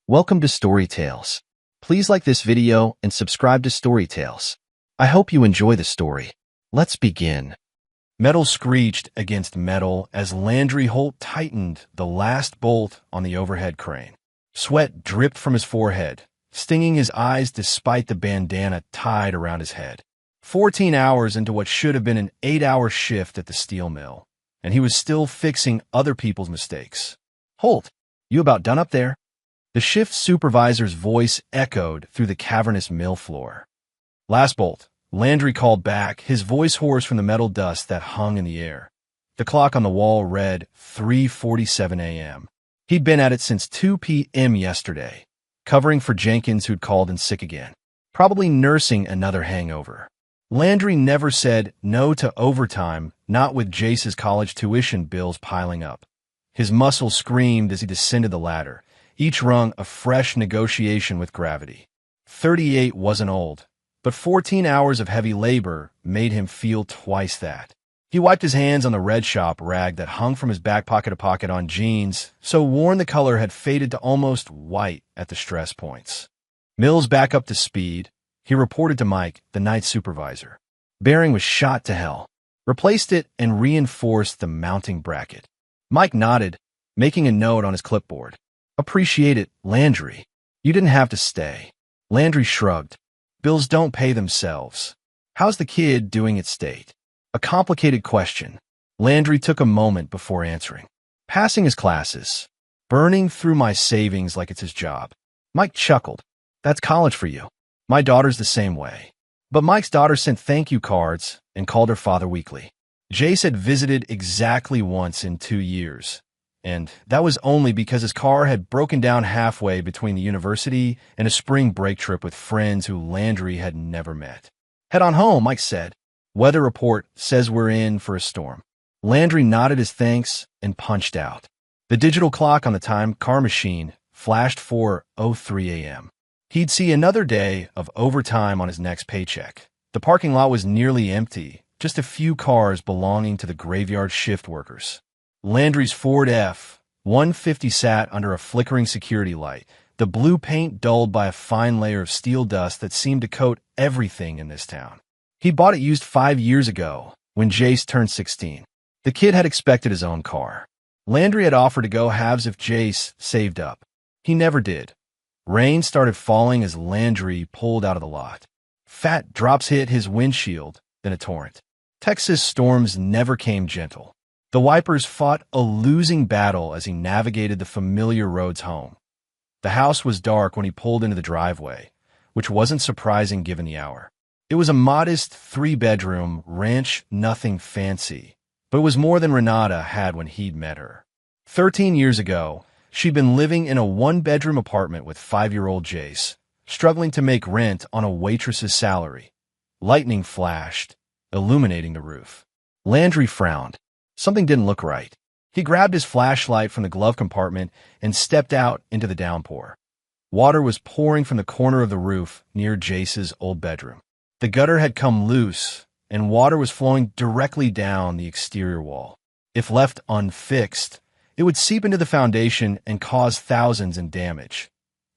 Welcome to Story Tales. Please like this video and subscribe to Story Tales. I hope you enjoy the story. Let's begin. Metal screeched against metal as Landry Holt tightened the last bolt on the overhead crane. Sweat dripped from his forehead, stinging his eyes despite the bandana tied around his head. 14 hours into what should have been an 8-hour shift at the steel mill, and he was still fixing other people's mistakes. "Holt, you about done up there?" The shift supervisor's voice echoed through the cavernous mill floor. "Last bolt," Landry called back, his voice hoarse from the metal dust that hung in the air. The clock on the wall read 3:47 a.m. He'd been at it since 2 p.m. yesterday, covering for Jenkins, who'd called in sick again, probably nursing another hangover. Landry never said no to overtime, not with Jace's college tuition bills piling up. His muscles screamed as he descended the ladder, each rung a fresh negotiation with gravity. 38 wasn't old, but 14 hours of heavy labor made him feel twice that. He wiped his hands on the red shop rag that hung from his back pocket to pocket on jeans, so worn the color had faded to almost white at the stress points. Mills back up to speed, he reported to Mike, the night supervisor. Bearing was shot to hell. Replaced it and reinforced the mounting bracket. Mike nodded, making a note on his clipboard. "Appreciate it, Landry. You didn't have to stay." Landry shrugged. "Bills don't pay themselves. How's the kid doing at state?" A complicated question. Landry took a moment before answering. "Passing his classes. Burning through my savings like it's his job." Mike chuckled. "That's college for you. My daughter's the same way." But Mike's daughter sent thank you cards and called her father weekly. Jace had visited exactly once in 2 years, and that was only because his car had broken down halfway between the university and a spring break trip with friends who Landry had never met. "Head on home," Mike said. "Weather report says we're in for a storm." Landry nodded his thanks and punched out. The digital clock on the time car machine flashed 4:03 a.m. He'd see another day of overtime on his next paycheck. The parking lot was nearly empty, just a few cars belonging to the graveyard shift workers. Landry's Ford F-150 sat under a flickering security light, the blue paint dulled by a fine layer of steel dust that seemed to coat everything in this town. He bought it used 5 years ago, when Jace turned 16. The kid had expected his own car. Landry had offered to go halves if Jace saved up. He never did. Rain started falling as Landry pulled out of the lot. Fat drops hit his windshield, then a torrent. Texas storms never came gentle. The wipers fought a losing battle as he navigated the familiar roads home. The house was dark when he pulled into the driveway, which wasn't surprising given the hour. It was a modest 3-bedroom ranch, nothing fancy, but it was more than Renata had when he'd met her. 13 years ago, she'd been living in a 1-bedroom apartment with 5-year-old Jace, struggling to make rent on a waitress's salary. Lightning flashed, illuminating the roof. Landry frowned. Something didn't look right. He grabbed his flashlight from the glove compartment and stepped out into the downpour. Water was pouring from the corner of the roof near Jace's old bedroom. The gutter had come loose, and water was flowing directly down the exterior wall. If left unfixed, it would seep into the foundation and cause thousands in damage.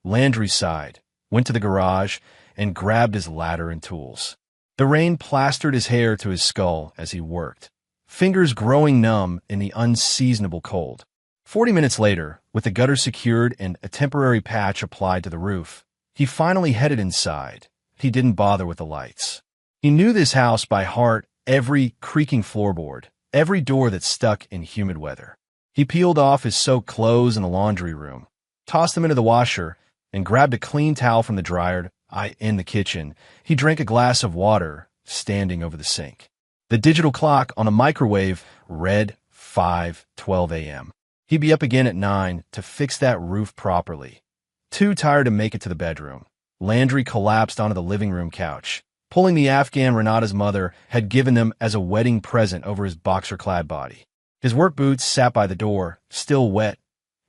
Landry sighed, went to the garage, and grabbed his ladder and tools. The rain plastered his hair to his skull as he worked, fingers growing numb in the unseasonable cold. 40 minutes later, with the gutter secured and a temporary patch applied to the roof, he finally headed inside. He didn't bother with the lights. He knew this house by heart, every creaking floorboard, every door that stuck in humid weather. He peeled off his soaked clothes in the laundry room, tossed them into the washer, and grabbed a clean towel from the dryer. In the kitchen, he drank a glass of water, standing over the sink. The digital clock on the microwave read 5:12 a.m. He'd be up again at 9 to fix that roof properly. Too tired to make it to the bedroom, Landry collapsed onto the living room couch, pulling the Afghan Renata's mother had given them as a wedding present over his boxer-clad body. His work boots sat by the door, still wet.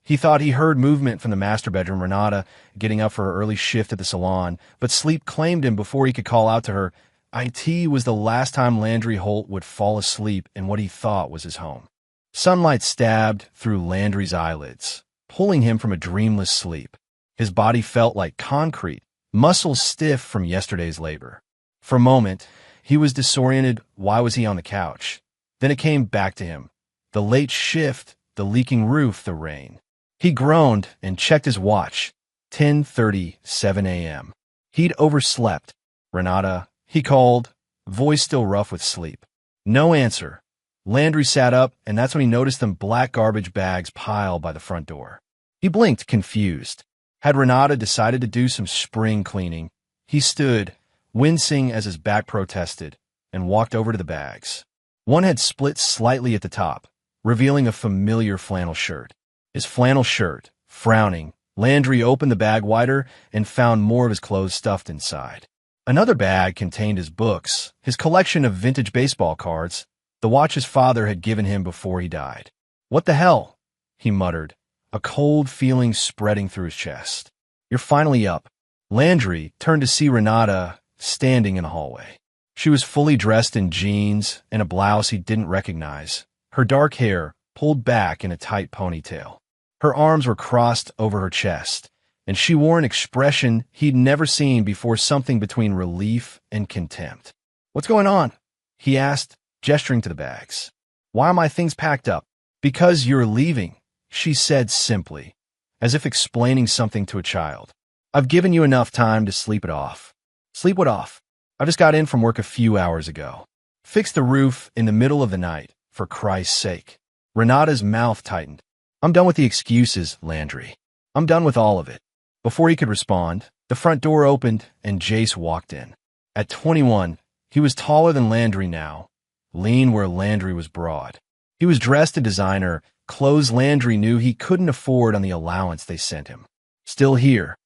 He thought he heard movement from the master bedroom, Renata getting up for her early shift at the salon, but sleep claimed him before he could call out to her. It was the last time Landry Holt would fall asleep in what he thought was his home. Sunlight stabbed through Landry's eyelids, pulling him from a dreamless sleep. His body felt like concrete, muscles stiff from yesterday's labor. For a moment, he was disoriented. Why was he on the couch? Then it came back to him. The late shift, the leaking roof, the rain. He groaned and checked his watch. 10:37 a.m. He'd overslept. "Renata," he called, voice still rough with sleep. No answer. Landry sat up, and that's when he noticed them black garbage bags piled by the front door. He blinked, confused. Had Renata decided to do some spring cleaning? He stood, wincing as his back protested, and walked over to the bags. One had split slightly at the top, revealing a familiar flannel shirt. His flannel shirt. Frowning, Landry opened the bag wider and found more of his clothes stuffed inside. Another bag contained his books, his collection of vintage baseball cards, the watch his father had given him before he died. "What the hell?" he muttered, a cold feeling spreading through his chest. "You're finally up." Landry turned to see Renata standing in the hallway. She was fully dressed in jeans and a blouse he didn't recognize, her dark hair pulled back in a tight ponytail. Her arms were crossed over her chest, and she wore an expression he'd never seen before, something between relief and contempt. "What's going on?" he asked, gesturing to the bags. "Why are my things packed up?" "Because you're leaving," she said simply, as if explaining something to a child. "I've given you enough time to sleep it off." "Sleep what off?" "I just got in from work a few hours ago. Fixed the roof in the middle of the night, for Christ's sake." Renata's mouth tightened. "I'm done with the excuses, Landry. I'm done with all of it." Before he could respond, the front door opened and Jace walked in. At 21, he was taller than Landry now, lean where Landry was broad. He was dressed in designer, clothes Landry knew he couldn't afford on the allowance they sent him. "Still here?"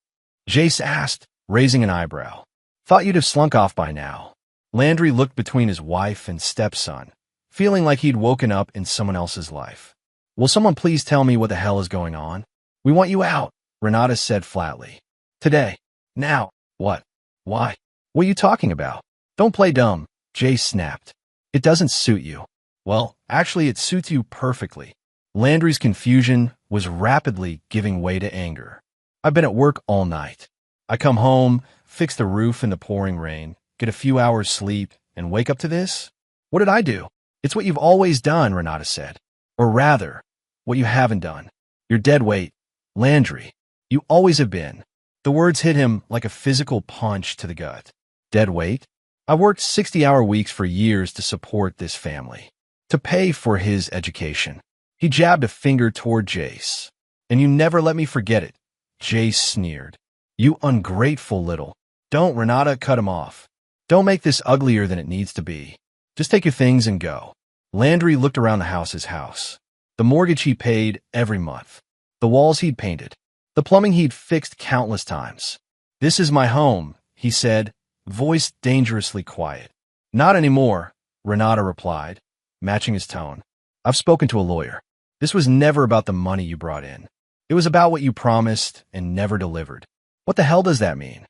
Jace asked, raising an eyebrow. "Thought you'd have slunk off by now." Landry looked between his wife and stepson, feeling like he'd woken up in someone else's life. "Will someone please tell me what the hell is going on?" "We want you out," Renata said flatly. "Today. Now." "What? Why? What are you talking about?" "Don't play dumb," Jace snapped. "It doesn't suit you." "Well, actually it suits you perfectly." Landry's confusion was rapidly giving way to anger. "I've been at work all night. I come home, fix the roof in the pouring rain, get a few hours sleep, and wake up to this? What did I do?" "It's what you've always done," Renata said. "Or rather, what you haven't done. You're dead weight. Landry, you always have been." The words hit him like a physical punch to the gut. "Dead weight? I've worked 60-hour weeks for years to support this family, to pay for his education." He jabbed a finger toward Jace. "And you never let me forget it," Jace sneered. "You ungrateful little—" "Don't," Renata cut him off. "Don't make this uglier than it needs to be. Just take your things and go." Landry looked around the his house. The mortgage he paid every month. The walls he'd painted. The plumbing he'd fixed countless times. "This is my home," he said, voice dangerously quiet. "Not anymore," Renata replied, matching his tone. "I've spoken to a lawyer. This was never about the money you brought in. It was about what you promised and never delivered." "What the hell does that mean?"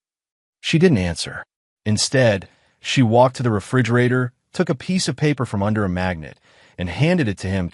She didn't answer. Instead, she walked to the refrigerator, took a piece of paper from under a magnet, and handed it to him.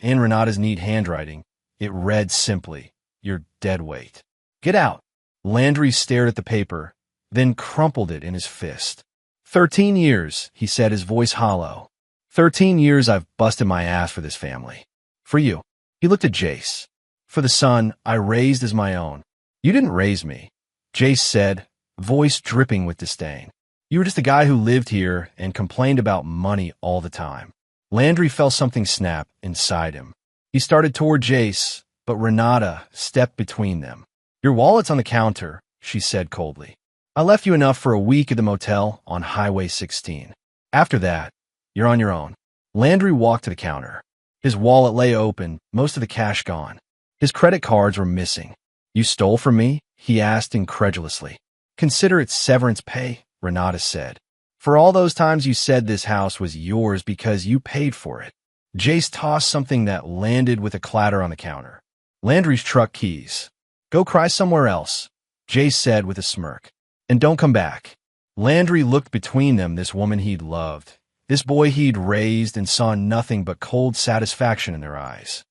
In Renata's neat handwriting, it read simply, "You're dead weight. Get out." Landry stared at the paper, then crumpled it in his fist. 13 years, he said, his voice hollow. 13 years I've busted my ass for this family. For you. He looked at Jace. For the son I raised as my own. You didn't raise me, Jace said, voice dripping with disdain. You were just a guy who lived here and complained about money all the time. Landry felt something snap inside him. He started toward Jace, but Renata stepped between them. Your wallet's on the counter, she said coldly. I left you enough for a week at the motel on Highway 16. After that, you're on your own. Landry walked to the counter. His wallet lay open, most of the cash gone. His credit cards were missing. You stole from me? He asked incredulously. Consider it severance pay, Renata said. For all those times you said this house was yours because you paid for it. Jace tossed something that landed with a clatter on the counter. Landry's truck keys. Go cry somewhere else, Jace said with a smirk. And don't come back. Landry looked between them, this woman he'd loved, this boy he'd raised, and saw nothing but cold satisfaction in their eyes.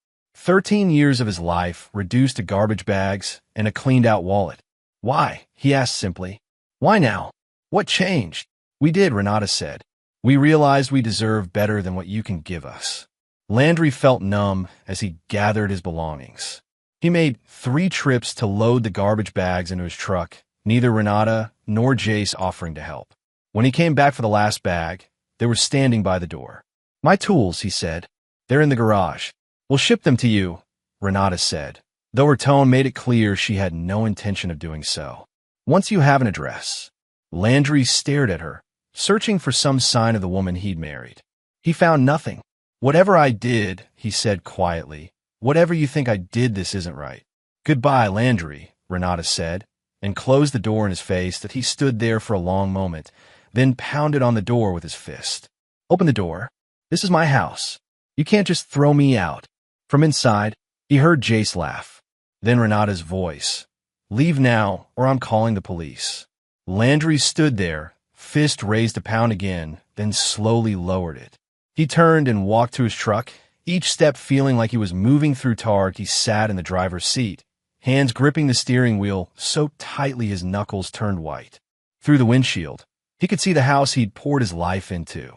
13 years of his life reduced to garbage bags and a cleaned-out wallet. Why? He asked simply. Why now? What changed? We did, Renata said. We realized we deserve better than what you can give us. Landry felt numb as he gathered his belongings. He made 3 trips to load the garbage bags into his truck, neither Renata nor Jace offering to help. When he came back for the last bag, they were standing by the door. My tools, he said. They're in the garage. We'll ship them to you, Renata said, though her tone made it clear she had no intention of doing so. Once you have an address. Landry stared at her, searching for some sign of the woman he'd married. He found nothing. Whatever I did, he said quietly, whatever you think I did, this isn't right. Goodbye, Landry, Renata said, and closed the door in his face that he stood there for a long moment, then pounded on the door with his fist. Open the door. This is my house. You can't just throw me out. From inside, he heard Jace laugh. Then Renata's voice. Leave now, or I'm calling the police. Landry stood there, fist raised to pound again, then slowly lowered it. He turned and walked to his truck, each step feeling like he was moving through tar. He sat in the driver's seat, hands gripping the steering wheel so tightly his knuckles turned white. Through the windshield, he could see the house he'd poured his life into.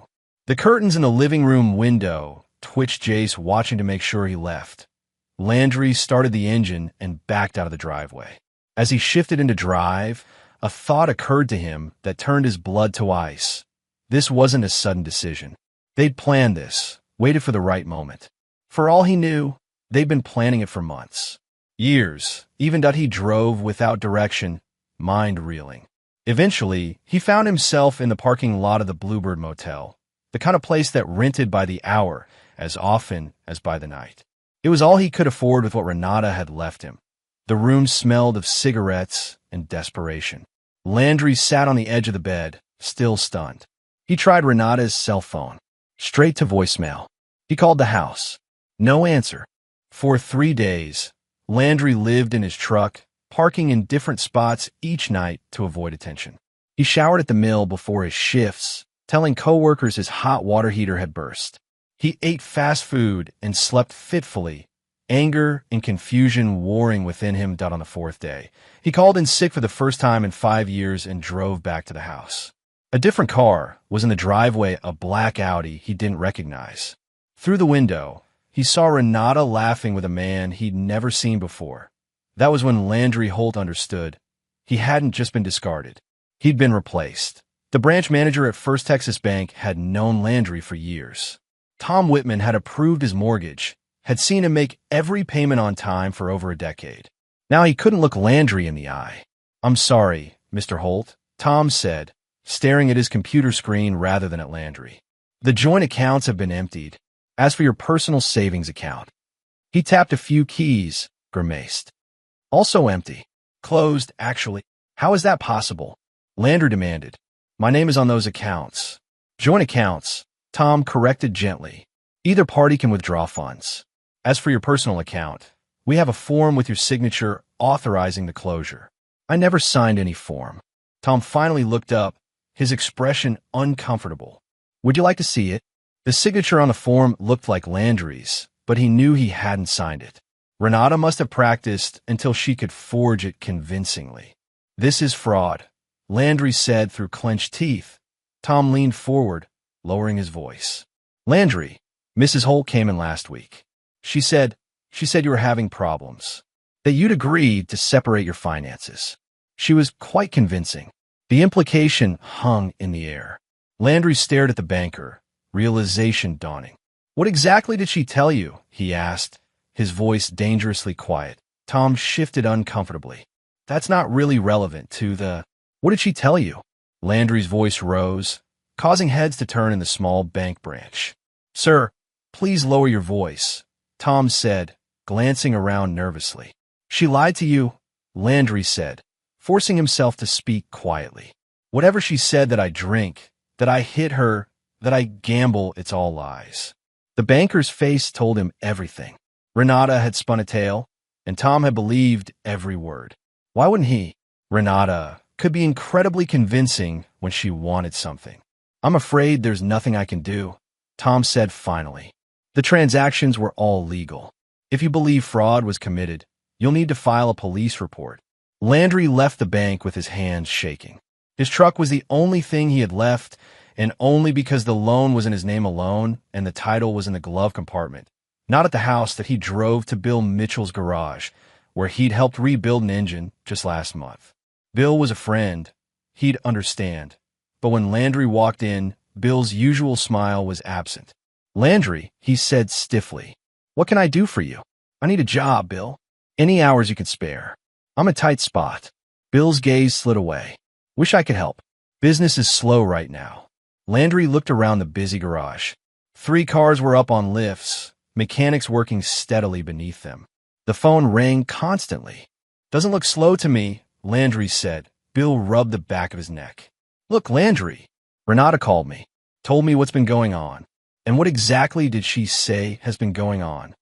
The curtains in the living room window twitched. Jace watching to make sure he left. Landry started the engine and backed out of the driveway. As he shifted into drive, a thought occurred to him that turned his blood to ice. This wasn't a sudden decision. They'd planned this, waited for the right moment. For all he knew, they'd been planning it for months. Years, even that he drove without direction, mind reeling. Eventually, he found himself in the parking lot of the Bluebird Motel, the kind of place that rented by the hour as often as by the night. It was all he could afford with what Renata had left him. The room smelled of cigarettes and desperation. Landry sat on the edge of the bed, still stunned. He tried Renata's cell phone. Straight to voicemail. He called the house. No answer. For 3 days, Landry lived in his truck, parking in different spots each night to avoid attention. He showered at the mill before his shifts, telling coworkers his hot water heater had burst. He ate fast food and slept fitfully, anger and confusion warring within him. On the 4th day, he called in sick for the first time in 5 years and drove back to the house. A different car was in the driveway, a black Audi he didn't recognize. Through the window, he saw Renata laughing with a man he'd never seen before. That was when Landry Holt understood. He hadn't just been discarded. He'd been replaced. The branch manager at First Texas Bank had known Landry for years. Tom Whitman had approved his mortgage, had seen him make every payment on time for over a decade. Now he couldn't look Landry in the eye. I'm sorry, Mr. Holt, Tom said, staring at his computer screen rather than at Landry. The joint accounts have been emptied. As for your personal savings account. He tapped a few keys, grimaced. Also empty. Closed, actually. How is that possible? Landry demanded. My name is on those accounts. Joint accounts, Tom corrected gently. Either party can withdraw funds. As for your personal account, we have a form with your signature authorizing the closure. I never signed any form. Tom finally looked up, his expression uncomfortable. Would you like to see it? The signature on the form looked like Landry's, but he knew he hadn't signed it. Renata must have practiced until she could forge it convincingly. This is fraud, Landry said through clenched teeth. Tom leaned forward, lowering his voice. Landry, Mrs. Holt came in last week. She said you were having problems, that you'd agreed to separate your finances. She was quite convincing. The implication hung in the air. Landry stared at the banker, realization dawning. What exactly did she tell you? He asked, his voice dangerously quiet. Tom shifted uncomfortably. That's not really relevant to the... What did she tell you? Landry's voice rose, causing heads to turn in the small bank branch. Sir, please lower your voice, Tom said, glancing around nervously. She lied to you, Landry said, forcing himself to speak quietly. Whatever she said, that I drink, that I hit her, that I gamble, it's all lies. The banker's face told him everything. Renata had spun a tale, and Tom had believed every word. Why wouldn't he? Renata could be incredibly convincing when she wanted something. I'm afraid there's nothing I can do, Tom said finally. The transactions were all legal. If you believe fraud was committed, you'll need to file a police report. Landry left the bank with his hands shaking. His truck was the only thing he had left, and only because the loan was in his name alone and the title was in the glove compartment, not at the house that he drove to Bill Mitchell's garage, where he'd helped rebuild an engine just last month. Bill was a friend. He'd understand. But when Landry walked in, Bill's usual smile was absent. "Landry," he said stiffly, "what can I do for you?" "I need a job, Bill. Any hours you can spare. I'm in a tight spot." Bill's gaze slid away. "Wish I could help. Business is slow right now." Landry looked around the busy garage. 3 cars were up on lifts, mechanics working steadily beneath them. The phone rang constantly. "Doesn't look slow to me," Landry said. Bill rubbed the back of his neck. "Look, Landry, Renata called me, told me what's been going on." "And what exactly did she say has been going on?"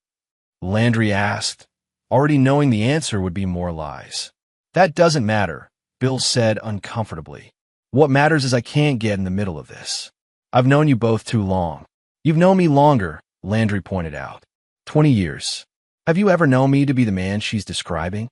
Landry asked, already knowing the answer would be more lies. "That doesn't matter," Bill said uncomfortably. "What matters is I can't get in the middle of this. I've known you both too long." "You've known me longer," Landry pointed out. 20 years. Have you ever known me to be the man she's describing?"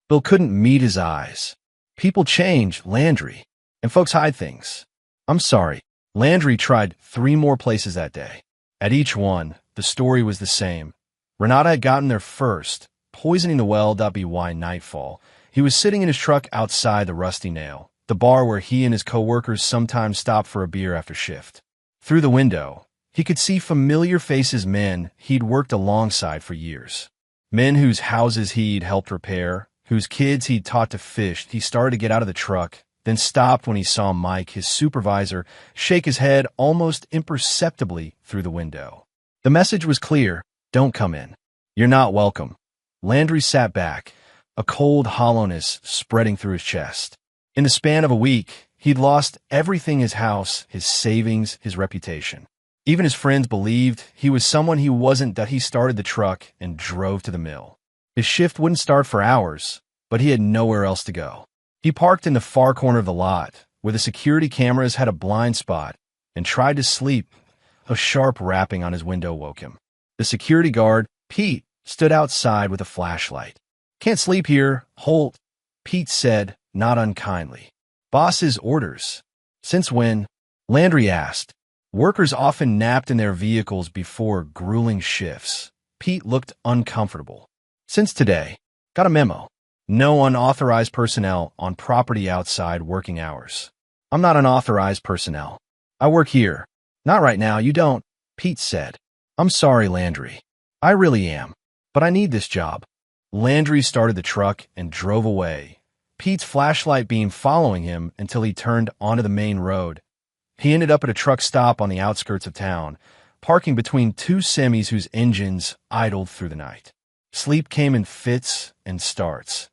Bill couldn't meet his eyes. "People change, Landry, and folks hide things." "I'm sorry." Landry tried 3 more places that day. At each one, the story was the same. Renata had gotten there first, poisoning the well. By nightfall, he was sitting in his truck outside the Rusty Nail, the bar where he and his co-workers sometimes stopped for a beer after shift. Through the window, he could see familiar faces, men he'd worked alongside for years. Men whose houses he'd helped repair, whose kids he'd taught to fish. He started to get out of the truck, then stopped when he saw Mike, his supervisor, shake his head almost imperceptibly through the window. The message was clear: don't come in. You're not welcome. Landry sat back, a cold hollowness spreading through his chest. In the span of a week, he'd lost everything: his house, his savings, his reputation. Even his friends believed he was someone he wasn't, that he started the truck and drove to the mill. His shift wouldn't start for hours, but he had nowhere else to go. He parked in the far corner of the lot, where the security cameras had a blind spot, and tried to sleep. A sharp rapping on his window woke him. The security guard, Pete, stood outside with a flashlight. "Can't sleep here, Holt," Pete said, not unkindly. "Boss's orders." "Since when?" Landry asked. Workers often napped in their vehicles before grueling shifts. Pete looked uncomfortable. "Since today. Got a memo. No unauthorized personnel on property outside working hours." "I'm not unauthorized personnel. I work here." "Not right now, you don't," Pete said. "I'm sorry, Landry. I really am. But I need this job." Landry started the truck and drove away, Pete's flashlight beam following him until he turned onto the main road. He ended up at a truck stop on the outskirts of town, parking between 2 semis whose engines idled through the night. Sleep came in fits and starts,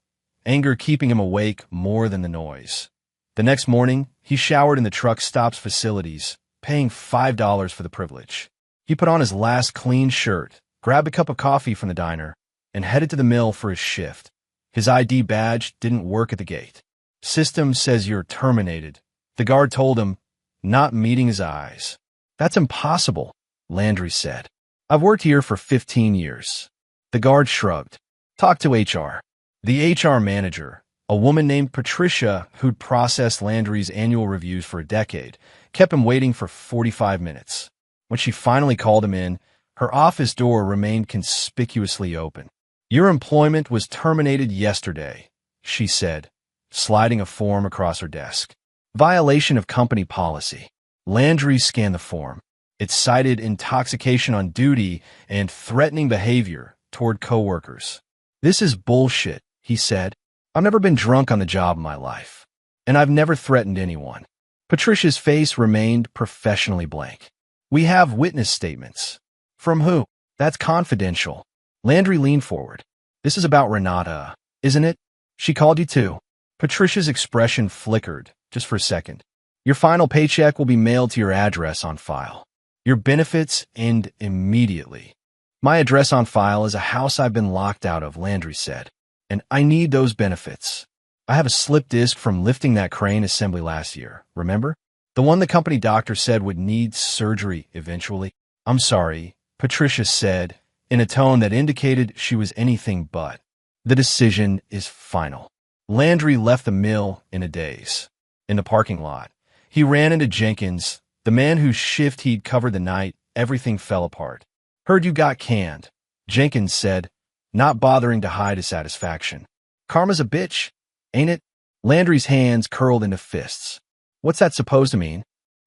anger keeping him awake more than the noise. The next morning, he showered in the truck stop's facilities, paying $5 for the privilege. He put on his last clean shirt, grabbed a cup of coffee from the diner, and headed to the mill for his shift. His ID badge didn't work at the gate. "System says you're terminated," the guard told him, not meeting his eyes. "That's impossible," Landry said. "I've worked here for 15 years. The guard shrugged. "Talk to HR." The HR manager, a woman named Patricia who'd processed Landry's annual reviews for a decade, kept him waiting for 45 minutes. When she finally called him in, her office door remained conspicuously open. "Your employment was terminated yesterday," she said, sliding a form across her desk. "Violation of company policy." Landry scanned the form. It cited intoxication on duty and threatening behavior toward coworkers. "This is bullshit," he said. "I've never been drunk on the job in my life, and I've never threatened anyone." Patricia's face remained professionally blank. "We have witness statements." "From who?" "That's confidential." Landry leaned forward. "This is about Renata, isn't it? She called you too." Patricia's expression flickered, just for a second. "Your final paycheck will be mailed to your address on file. Your benefits end immediately." "My address on file is a house I've been locked out of," Landry said. "And I need those benefits. I have a slip disc from lifting that crane assembly last year, remember? The one the company doctor said would need surgery eventually." "I'm sorry," Patricia said, in a tone that indicated she was anything but. The decision is final. Landry left the mill in a daze. In the parking lot, he ran into Jenkins, the man whose shift he'd covered the night. Everything fell apart. "Heard you got canned," Jenkins said, not bothering to hide his satisfaction. "Karma's a bitch, ain't it?" Landry's hands curled into fists. "What's that supposed to mean?"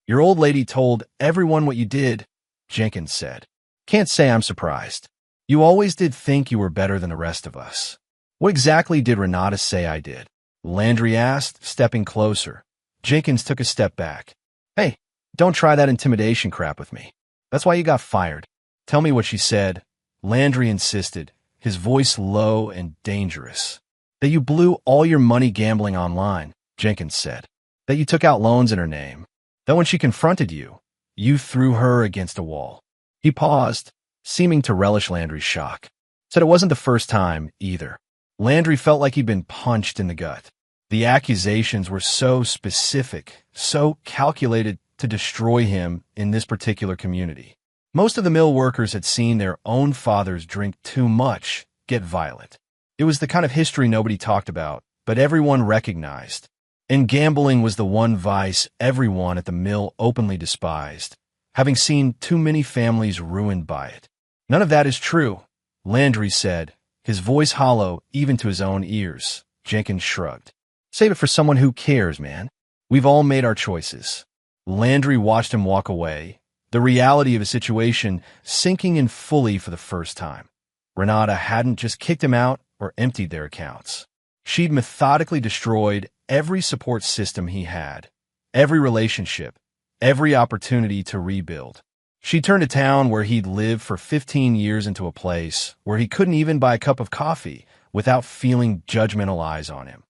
"Your old lady told everyone what you did," Jenkins said. "Can't say I'm surprised. You always did think you were better than the rest of us." "What exactly did Renata say I did?" Landry asked, stepping closer. Jenkins took a step back. "Hey, don't try that intimidation crap with me. That's why you got fired." "Tell me what she said," Landry insisted, his voice low and dangerous. "That you blew all your money gambling online," Jenkins said. "That you took out loans in her name. That when she confronted you, you threw her against a wall." He paused, seeming to relish Landry's shock. Said it wasn't the first time, either. Landry felt like he'd been punched in the gut. The accusations were so specific, so calculated to destroy him in this particular community. Most of the mill workers had seen their own fathers drink too much, get violent. It was the kind of history nobody talked about, but everyone recognized. And gambling was the one vice everyone at the mill openly despised, having seen too many families ruined by it. "None of that is true," Landry said, his voice hollow even to his own ears. Jenkins shrugged. "Save it for someone who cares, man. We've all made our choices." Landry watched him walk away, the reality of his situation sinking in fully for the first time. Renata hadn't just kicked him out or emptied their accounts. She'd methodically destroyed every support system he had, every relationship, every opportunity to rebuild. She turned a town where he'd lived for 15 years into a place where he couldn't even buy a cup of coffee without feeling judgmental eyes on him.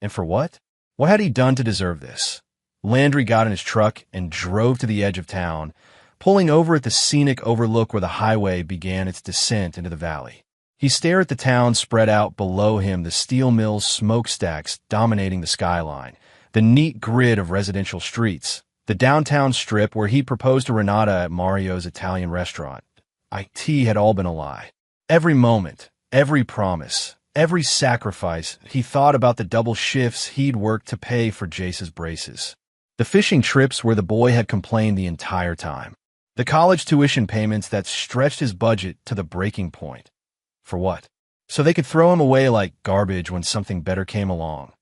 And for what? What had he done to deserve this? Landry got in his truck and drove to the edge of town, pulling over at the scenic overlook where the highway began its descent into the valley. He stared at the town spread out below him, the steel mill's smokestacks dominating the skyline, the neat grid of residential streets, the downtown strip where he proposed to Renata at Mario's Italian restaurant. IT had all been a lie. Every moment, every promise, every sacrifice, he thought about the double shifts he'd worked to pay for Jace's braces. The fishing trips where the boy had complained the entire time. The college tuition payments that stretched his budget to the breaking point. For what? So they could throw him away like garbage when something better came along.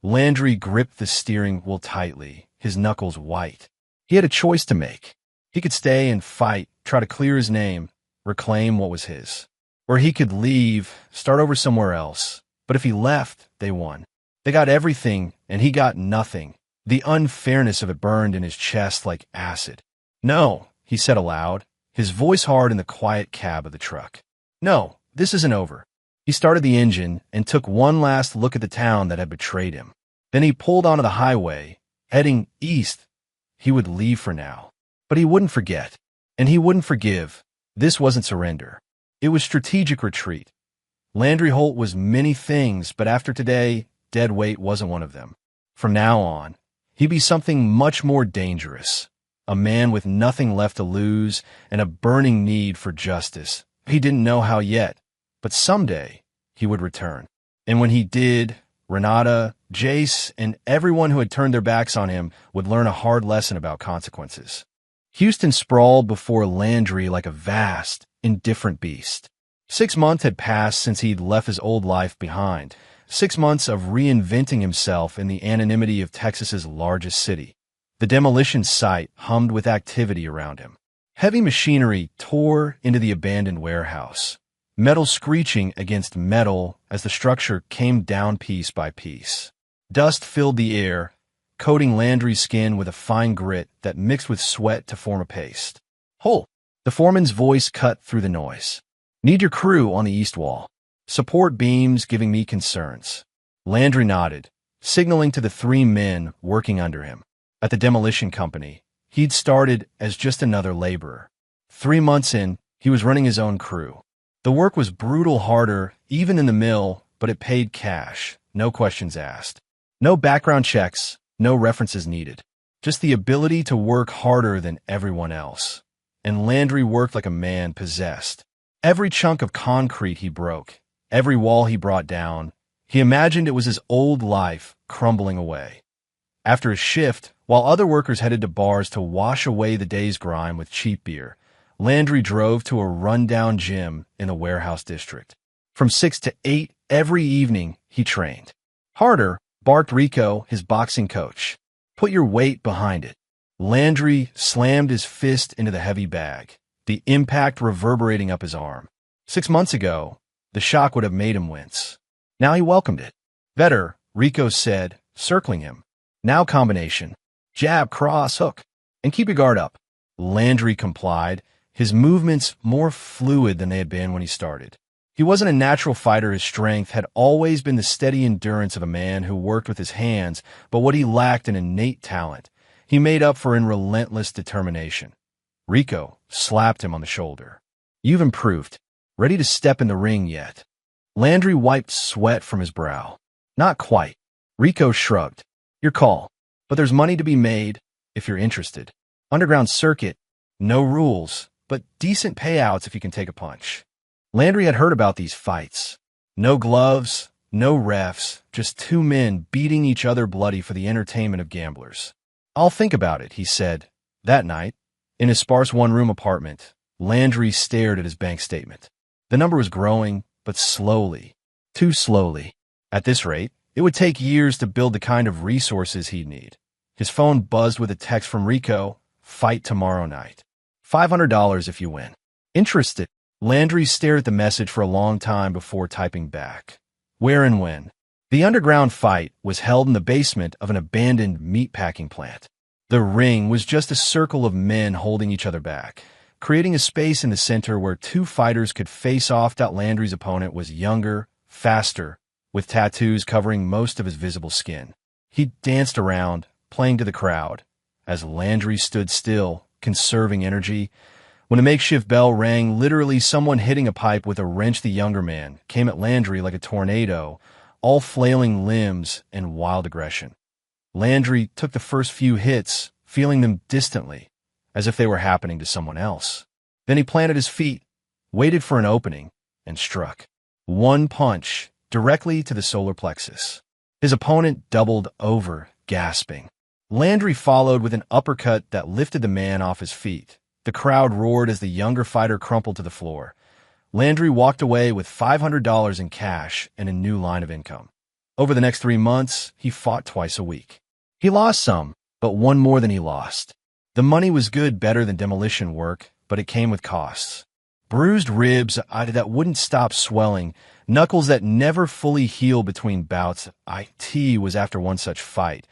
Landry gripped the steering wheel tightly, his knuckles white. He had a choice to make. He could stay and fight, try to clear his name, reclaim what was his. Or he could leave, start over somewhere else. But if he left, they won. They got everything, and he got nothing. The unfairness of it burned in his chest like acid. "No," he said aloud, his voice hard in the quiet cab of the truck. "No, this isn't over." He started the engine and took one last look at the town that had betrayed him. Then he pulled onto the highway, heading east. He would leave for now. But he wouldn't forget. And he wouldn't forgive. This wasn't surrender. It was strategic retreat. Landry Holt was many things, but after today, dead weight wasn't one of them. From now on, he'd be something much more dangerous. A man with nothing left to lose and a burning need for justice. He didn't know how yet, but someday he would return. And when he did, Renata, Jace, and everyone who had turned their backs on him would learn a hard lesson about consequences. Houston sprawled before Landry like a vast, indifferent beast. 6 months had passed since he'd left his old life behind. 6 months of reinventing himself in the anonymity of Texas's largest city. The demolition site hummed with activity around him. Heavy machinery tore into the abandoned warehouse, metal screeching against metal as the structure came down piece by piece. Dust filled the air, coating Landry's skin with a fine grit that mixed with sweat to form a paste. "Holt," the foreman's voice cut through the noise. "Need your crew on the east wall. Support beams giving me concerns." Landry nodded, signaling to the 3 men working under him. At the demolition company, he'd started as just another laborer. 3 months in, he was running his own crew. The work was brutal harder, even in the mill, but it paid cash, no questions asked. No background checks, no references needed. Just the ability to work harder than everyone else. And Landry worked like a man possessed. Every chunk of concrete he broke, every wall he brought down, he imagined it was his old life crumbling away. After his shift, while other workers headed to bars to wash away the day's grime with cheap beer, Landry drove to a rundown gym in the warehouse district. From 6 to 8 every evening, he trained. Harder, barked Rico, his boxing coach. Put your weight behind it. Landry slammed his fist into the heavy bag, the impact reverberating up his arm. 6 months ago, the shock would have made him wince. Now he welcomed it. Better, Rico said, circling him. Now combination. Jab, cross, hook. And keep your guard up. Landry complied, his movements more fluid than they had been when he started. He wasn't a natural fighter. His strength had always been the steady endurance of a man who worked with his hands, but what he lacked in innate talent, he made up for in relentless determination. Rico slapped him on the shoulder. You've improved. Ready to step in the ring yet? Landry wiped sweat from his brow. Not quite. Rico shrugged. Your call. But there's money to be made, if you're interested. Underground circuit. No rules, but decent payouts if you can take a punch. Landry had heard about these fights. No gloves, no refs, just two men beating each other bloody for the entertainment of gamblers. I'll think about it, he said. That night, in his sparse one-room apartment, Landry stared at his bank statement. The number was growing, but slowly. Too slowly. At this rate, it would take years to build the kind of resources he'd need. His phone buzzed with a text from Rico. Fight tomorrow night. $500 if you win. Interested? Landry stared at the message for a long time before typing back. Where and when? The underground fight was held in the basement of an abandoned meatpacking plant. The ring was just a circle of men holding each other back, creating a space in the center where two fighters could face off. Landry's opponent was younger, faster, with tattoos covering most of his visible skin. He danced around, playing to the crowd, as Landry stood still, conserving energy. When a makeshift bell rang, literally someone hitting a pipe with a wrench, the younger man came at Landry like a tornado, all flailing limbs and wild aggression. Landry took the first few hits, feeling them distantly, as if they were happening to someone else. Then he planted his feet, waited for an opening, and struck. One punch, directly to the solar plexus. His opponent doubled over, gasping. Landry followed with an uppercut that lifted the man off his feet. The crowd roared as the younger fighter crumpled to the floor. Landry walked away with $500 in cash and a new line of income. Over the next 3 months, he fought twice a week. He lost some, but won more than he lost. The money was good, better than demolition work, but it came with costs. Bruised ribs that wouldn't stop swelling, knuckles that never fully healed between bouts. It was after one such fight,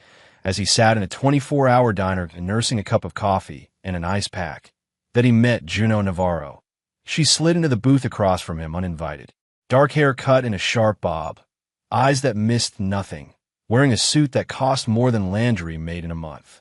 as he sat in a 24-hour diner nursing a cup of coffee and an ice pack, that he met Juno Navarro. She slid into the booth across from him uninvited. Dark hair cut in a sharp bob, eyes that missed nothing, wearing a suit that cost more than Landry made in a month.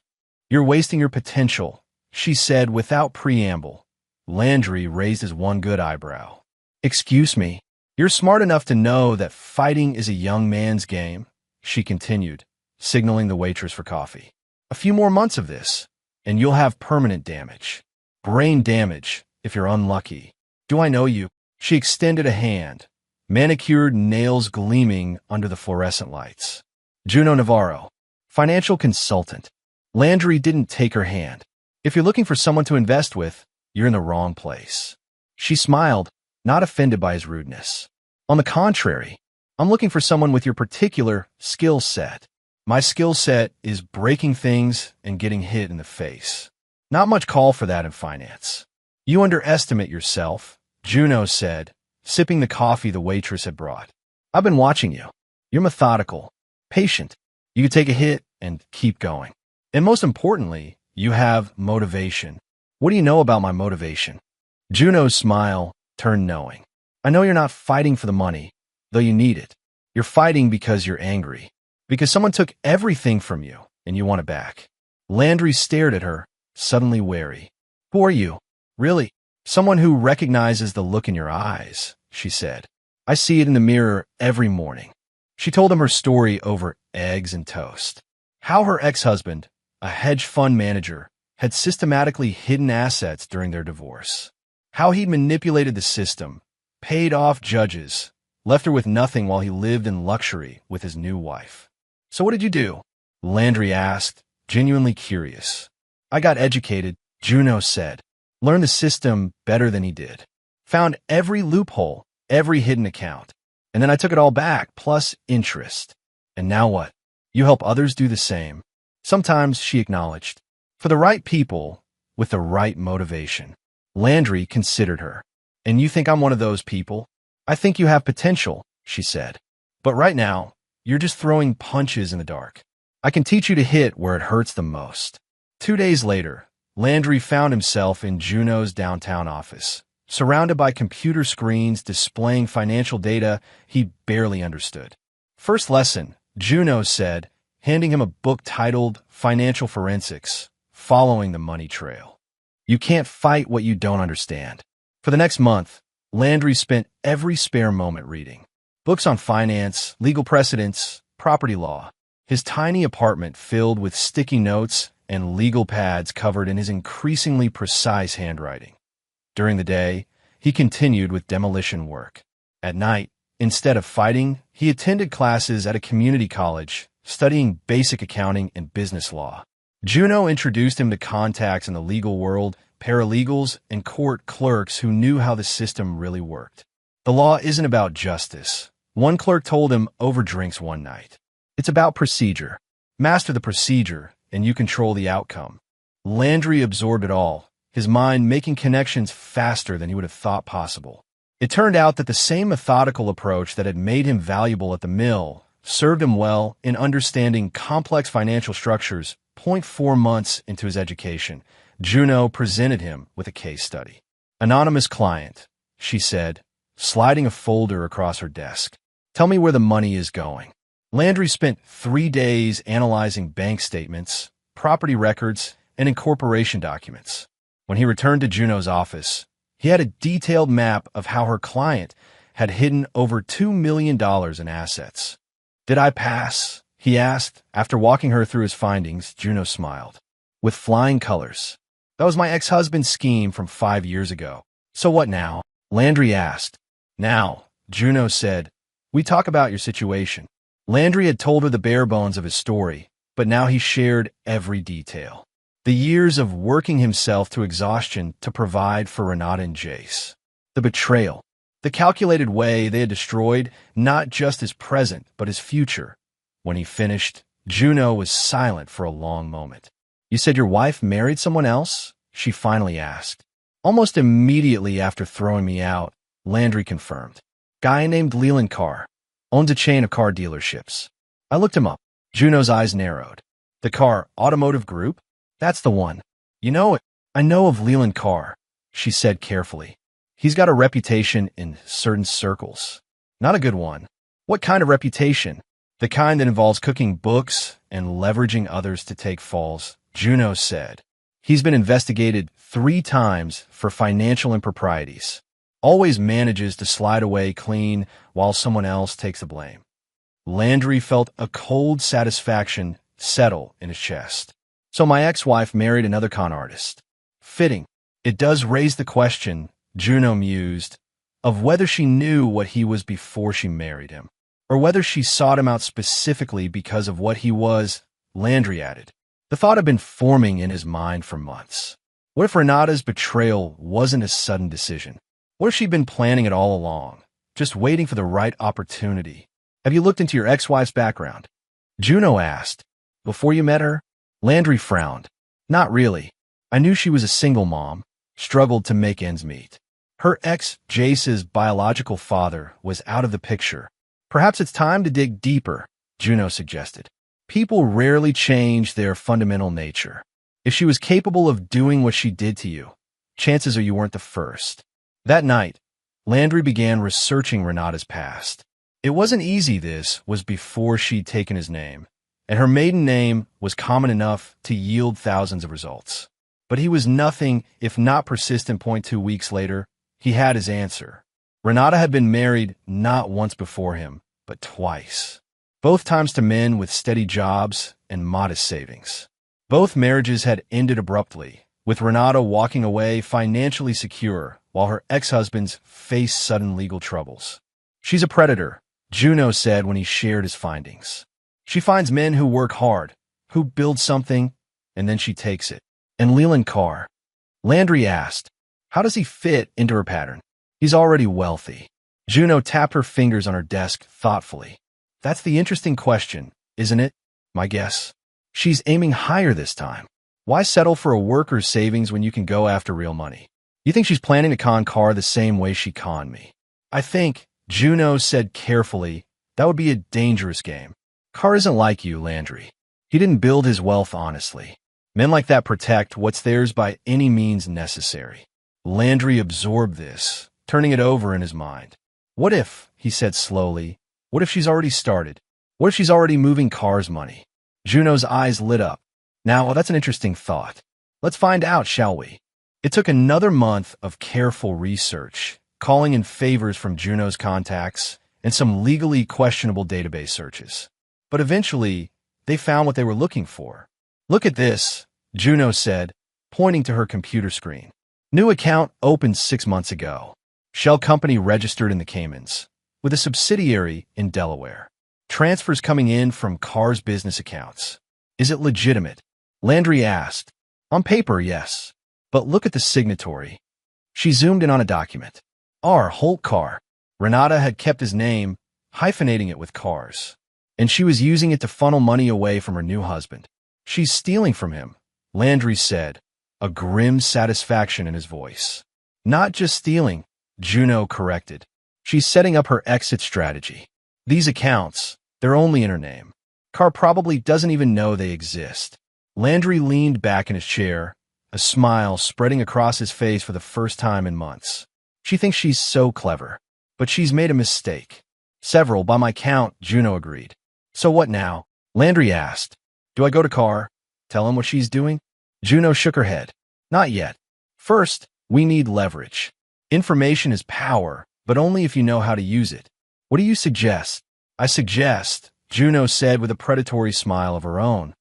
You're wasting your potential, she said without preamble. Landry raised his one good eyebrow. Excuse me, you're smart enough to know that fighting is a young man's game, she continued, signaling the waitress for coffee. A few more months of this, and you'll have permanent damage. Brain damage, if you're unlucky. Do I know you? She extended a hand, manicured nails gleaming under the fluorescent lights. Juno Navarro, financial consultant. Landry didn't take her hand. If you're looking for someone to invest with, you're in the wrong place. She smiled, not offended by his rudeness. On the contrary, I'm looking for someone with your particular skill set. My skill set is breaking things and getting hit in the face. Not much call for that in finance. You underestimate yourself, Juno said, sipping the coffee the waitress had brought. I've been watching you. You're methodical, patient. You can take a hit and keep going. And most importantly, you have motivation. What do you know about my motivation? Juno's smile turned knowing. I know you're not fighting for the money, though you need it. You're fighting because you're angry. Because someone took everything from you, and you want it back. Landry stared at her, suddenly wary. Who are you? Really? Someone who recognizes the look in your eyes, she said. I see it in the mirror every morning. She told him her story over eggs and toast. How her ex-husband, a hedge fund manager, had systematically hidden assets during their divorce. how he manipulated the system, paid off judges, left her with nothing while he lived in luxury with his new wife. "So what did you do?" Landry asked, genuinely curious. "I got educated," Juno said. "Learned the system better than he did. Found every loophole, every hidden account. And then I took it all back, plus interest. And now what? You help others do the same." Sometimes, she acknowledged. "For the right people, with the right motivation." Landry considered her. "And you think I'm one of those people?" "I think you have potential," she said. "But right now, you're just throwing punches in the dark. I can teach you to hit where it hurts the most." 2 days later, Landry found himself in Juno's downtown office, surrounded by computer screens displaying financial data he barely understood. "First lesson," Juno said, handing him a book titled Financial Forensics, Following the Money Trail. "You can't fight what you don't understand." For the next month, Landry spent every spare moment reading books on finance, legal precedents, property law. His tiny apartment filled with sticky notes and legal pads covered in his increasingly precise handwriting. During the day, he continued with demolition work. At night, instead of fighting, he attended classes at a community college, studying basic accounting and business law. Juno introduced him to contacts in the legal world, paralegals, and court clerks who knew how the system really worked. "The law isn't about justice," one clerk told him over drinks one night. "It's about procedure. Master the procedure, and you control the outcome." Landry absorbed it all, his mind making connections faster than he would have thought possible. It turned out that the same methodical approach that had made him valuable at the mill served him well in understanding complex financial structures. 4 months into his education, Juno presented him with a case study. "Anonymous client," she said, sliding a folder across her desk. "Tell me where the money is going." Landry spent 3 days analyzing bank statements, property records, and incorporation documents. When he returned to Juno's office, he had a detailed map of how her client had hidden over $2 million in assets. "Did I pass?" he asked. After walking her through his findings, Juno smiled. "With flying colors. That was my ex-husband's scheme from 5 years ago." "So what now?" Landry asked. "Now," Juno said, "we talk about your situation." Landry had told her the bare bones of his story, but now he shared every detail. The years of working himself to exhaustion to provide for Renata and Jace. The betrayal. The calculated way they had destroyed not just his present, but his future. When he finished, Juno was silent for a long moment. "You said your wife married someone else?" she finally asked. "Almost immediately after throwing me out," Landry confirmed. "Guy named Leland Carr. Owns a chain of car dealerships." "I looked him up." Juno's eyes narrowed. "The Carr Automotive Group? That's the one." "You know it." "I know of Leland Carr," she said carefully. "He's got a reputation in certain circles. Not a good one." "What kind of reputation?" "The kind that involves cooking books and leveraging others to take falls," Juno said. "He's been investigated 3 times for financial improprieties. Always manages to slide away clean while someone else takes the blame." Landry felt a cold satisfaction settle in his chest. "So my ex-wife married another con artist. Fitting. It does raise the question," Juno mused, "of whether she knew what he was before she married him, or whether she sought him out specifically because of what he was." Landry added. The thought had been forming in his mind for months. What if Renata's betrayal wasn't a sudden decision? What if she'd been planning it all along, just waiting for the right opportunity? "Have you looked into your ex-wife's background?" Juno asked. "Before you met her?" Landry frowned. "Not really. I knew she was a single mom, struggled to make ends meet. Her ex, Jace's biological father, was out of the picture. Perhaps it's time to dig deeper," Juno suggested. "People rarely change their fundamental nature. If she was capable of doing what she did to you, chances are you weren't the first." That night, Landry began researching Renata's past. It wasn't easy. This was before she'd taken his name, and her maiden name was common enough to yield thousands of results. But he was nothing if not persistent. 2 weeks later, he had his answer. Renata had been married not once before him, but twice. Both times to men with steady jobs and modest savings. Both marriages had ended abruptly, with Renata walking away financially secure while her ex-husbands face sudden legal troubles. She's a predator, Juno said when he shared his findings. She finds men who work hard, who build something, and then she takes it. And Leland Carr? Landry asked. How does he fit into her pattern? He's already wealthy. Juno tapped her fingers on her desk thoughtfully. That's the interesting question, isn't it? My guess. She's aiming higher this time. Why settle for a worker's savings when you can go after real money? You think she's planning to con Carr the same way she conned me? I think, Juno said carefully, that would be a dangerous game. Carr isn't like you, Landry. He didn't build his wealth honestly. Men like that protect what's theirs by any means necessary. Landry absorbed this, turning it over in his mind. What if, he said slowly, what if she's already started? What if she's already moving Carr's money? Juno's eyes lit up. Now, that's an interesting thought. Let's find out, shall we? It took another month of careful research, calling in favors from Juno's contacts, and some legally questionable database searches. But eventually, they found what they were looking for. Look at this, Juno said, pointing to her computer screen. New account opened 6 months ago. Shell company registered in the Caymans, with a subsidiary in Delaware. Transfers coming in from Carr's business accounts. Is it legitimate? Landry asked. On paper, yes. But look at the signatory. She zoomed in on a document. R. Holt Carr. Renata had kept his name, hyphenating it with Carr's. And she was using it to funnel money away from her new husband. She's stealing from him, Landry said, a grim satisfaction in his voice. Not just stealing, Juno corrected. She's setting up her exit strategy. These accounts, they're only in her name. Carr probably doesn't even know they exist. Landry leaned back in his chair, a smile spreading across his face for the first time in months. She thinks she's so clever, but she's made a mistake. Several, by my count, Juno agreed. So what now? Landry asked. Do I go to Carr? Tell him what she's doing? Juno shook her head. Not yet. First, we need leverage. Information is power, but only if you know how to use it. What do you suggest? I suggest, Juno said with a predatory smile of her own,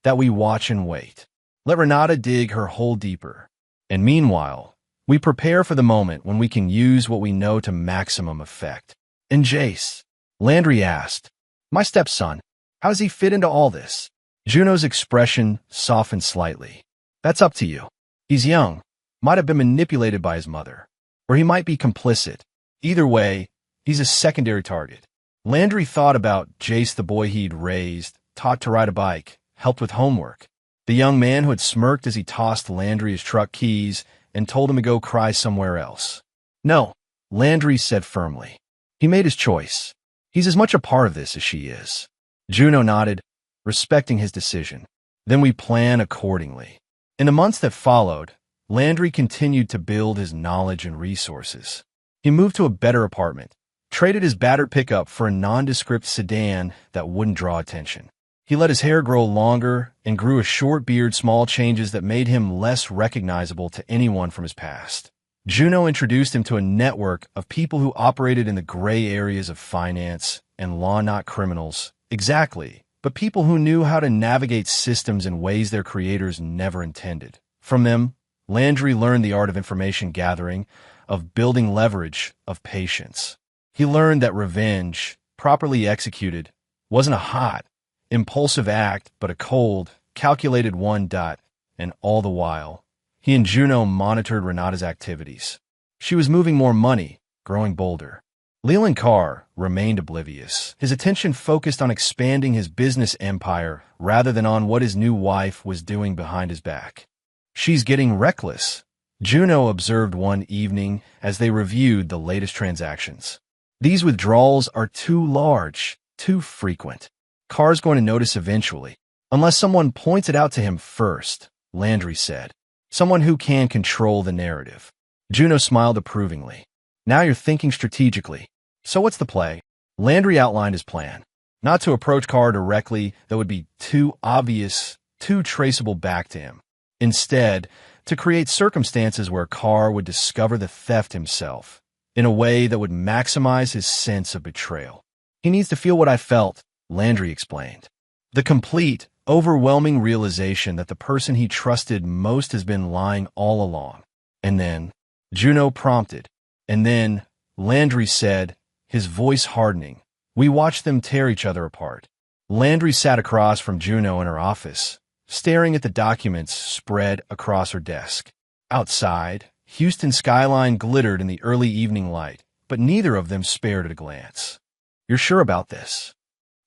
that we watch and wait. Let Renata dig her hole deeper. And meanwhile, we prepare for the moment when we can use what we know to maximum effect. And Jace? Landry asked. My stepson. How does he fit into all this? Juno's expression softened slightly. That's up to you. He's young, might have been manipulated by his mother, or he might be complicit. Either way, he's a secondary target. Landry thought about Jace, the boy he'd raised, taught to ride a bike, helped with homework. The young man who had smirked as he tossed Landry his truck keys and told him to go cry somewhere else. No, Landry said firmly. He made his choice. He's as much a part of this as she is. Juno nodded, respecting his decision. Then we plan accordingly. In the months that followed, Landry continued to build his knowledge and resources. He moved to a better apartment, traded his battered pickup for a nondescript sedan that wouldn't draw attention. He let his hair grow longer and grew a short beard, small changes that made him less recognizable to anyone from his past. Juno introduced him to a network of people who operated in the gray areas of finance and law, not criminals, exactly, but people who knew how to navigate systems in ways their creators never intended. From them, Landry learned the art of information gathering, of building leverage, of patience. He learned that revenge, properly executed, wasn't a hot, impulsive act, but a cold, calculated one. And all the while, he and Juno monitored Renata's activities. She was moving more money, growing bolder. Leland Carr remained oblivious, his attention focused on expanding his business empire rather than on what his new wife was doing behind his back. She's getting reckless, Juno observed one evening as they reviewed the latest transactions. These withdrawals are too large, too frequent. Carr's going to notice eventually, unless someone points it out to him first, Landry said. Someone who can control the narrative. Juno smiled approvingly. Now you're thinking strategically. So what's the play? Landry outlined his plan. Not to approach Carr directly, that would be too obvious, too traceable back to him. Instead, to create circumstances where Carr would discover the theft himself, in a way that would maximize his sense of betrayal. He needs to feel what I felt, Landry explained. The complete, overwhelming realization that the person he trusted most has been lying all along. And then, Juno prompted. And then, Landry said, his voice hardening. We watched them tear each other apart. Landry sat across from Juno in her office, staring at the documents spread across her desk. Outside, Houston's skyline glittered in the early evening light, but neither of them spared it a glance. You're sure about this?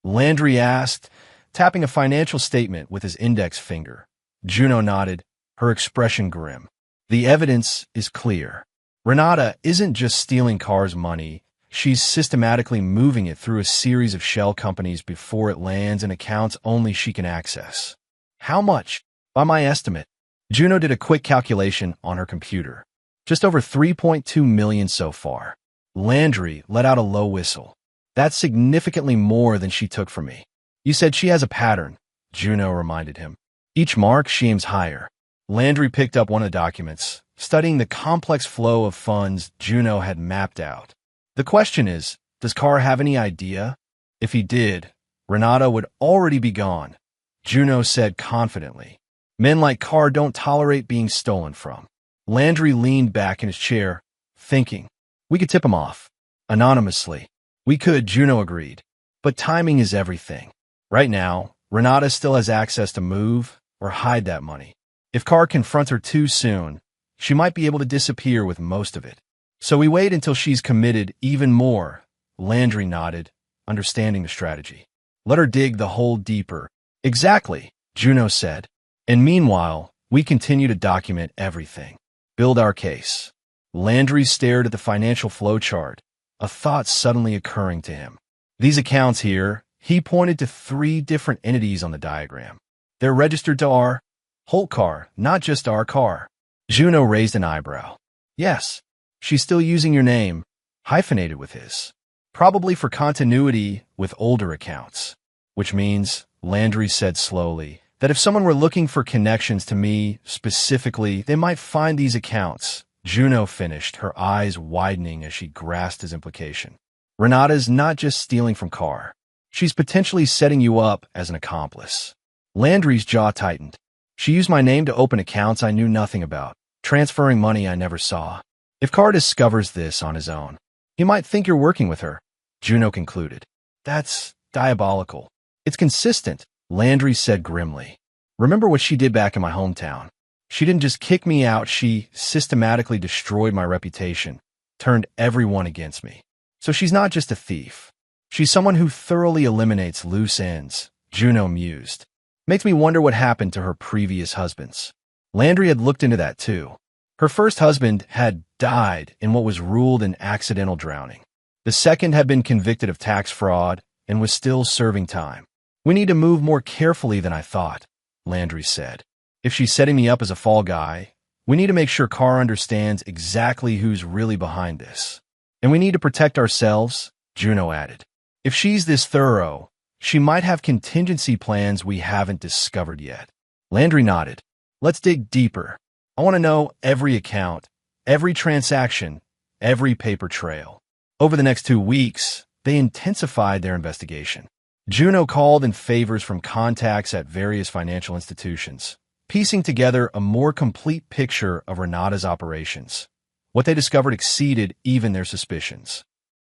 Landry asked, tapping a financial statement with his index finger. Juno nodded, her expression grim. The evidence is clear. Renata isn't just stealing Carr's money, she's systematically moving it through a series of shell companies before it lands in accounts only she can access. How much? By my estimate, Juno did a quick calculation on her computer. Just over 3.2 million so far. Landry let out a low whistle. That's significantly more than she took from me. You said she has a pattern, Juno reminded him. Each mark she aims higher. Landry picked up one of the documents, studying the complex flow of funds Juno had mapped out. The question is, does Carr have any idea? If he did, Renata would already be gone, Juno said confidently. Men like Carr don't tolerate being stolen from. Landry leaned back in his chair, thinking. We could tip him off. Anonymously. We could, Juno agreed. But timing is everything. Right now, Renata still has access to move or hide that money. If Carr confronts her too soon, she might be able to disappear with most of it. So we wait until she's committed even more, Landry nodded, understanding the strategy. Let her dig the hole deeper. Exactly, Juno said. And meanwhile, we continue to document everything. Build our case. Landry stared at the financial flowchart, a thought suddenly occurring to him. These accounts here, he pointed to 3 different entities on the diagram. They're registered to our Holt Carr, not just our Carr. Juno raised an eyebrow. Yes, she's still using your name, hyphenated with his. Probably for continuity with older accounts. Which means, Landry said slowly, that if someone were looking for connections to me specifically, they might find these accounts. Juno finished, her eyes widening as she grasped his implication. Renata's not just stealing from Carr. She's potentially setting you up as an accomplice. Landry's jaw tightened. She used my name to open accounts I knew nothing about, transferring money I never saw. If Carr discovers this on his own, he might think you're working with her, Juno concluded. That's diabolical. It's consistent, Landry said grimly. Remember what she did back in my hometown. She didn't just kick me out, she systematically destroyed my reputation, turned everyone against me. So she's not just a thief. She's someone who thoroughly eliminates loose ends, Juno mused. Makes me wonder what happened to her previous husbands. Landry had looked into that too. Her first husband had died in what was ruled an accidental drowning. The second had been convicted of tax fraud and was still serving time. We need to move more carefully than I thought, Landry said. If she's setting me up as a fall guy, we need to make sure Carr understands exactly who's really behind this. And we need to protect ourselves, Juno added. If she's this thorough, she might have contingency plans we haven't discovered yet. Landry nodded. Let's dig deeper. I want to know every account, every transaction, every paper trail. Over the next 2 weeks, they intensified their investigation. Juno called in favors from contacts at various financial institutions, piecing together a more complete picture of Renata's operations. What they discovered exceeded even their suspicions.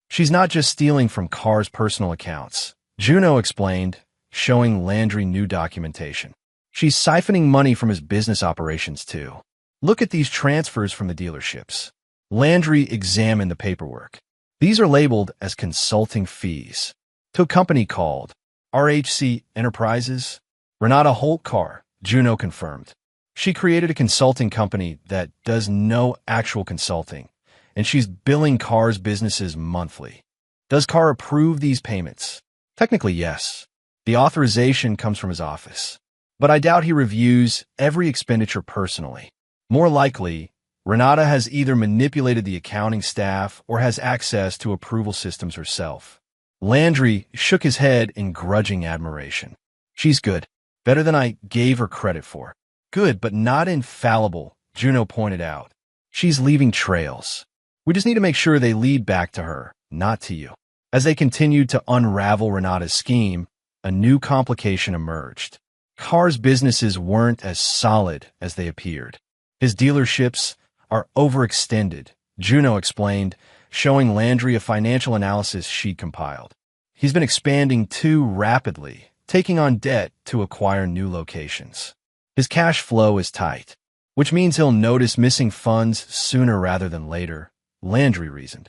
She's not just stealing from Carr's personal accounts, Juno explained, showing Landry new documentation. She's siphoning money from his business operations too. Look at these transfers from the dealerships. Landry examined the paperwork. These are labeled as consulting fees. To a company called RHC Enterprises. Renata Holt Carr, Juno confirmed. She created a consulting company that does no actual consulting, and she's billing Carr's businesses monthly. Does Carr approve these payments? Technically, yes. The authorization comes from his office. But I doubt he reviews every expenditure personally. More likely, Renata has either manipulated the accounting staff or has access to approval systems herself. Landry shook his head in grudging admiration. She's good. Better than I gave her credit for. Good, but not infallible, Juno pointed out. She's leaving trails. We just need to make sure they lead back to her, not to you. As they continued to unravel Renata's scheme, a new complication emerged. Carr's businesses weren't as solid as they appeared. His dealerships are overextended, Juno explained, showing Landry a financial analysis she'd compiled. He's been expanding too rapidly, taking on debt to acquire new locations. His cash flow is tight, which means he'll notice missing funds sooner rather than later, Landry reasoned.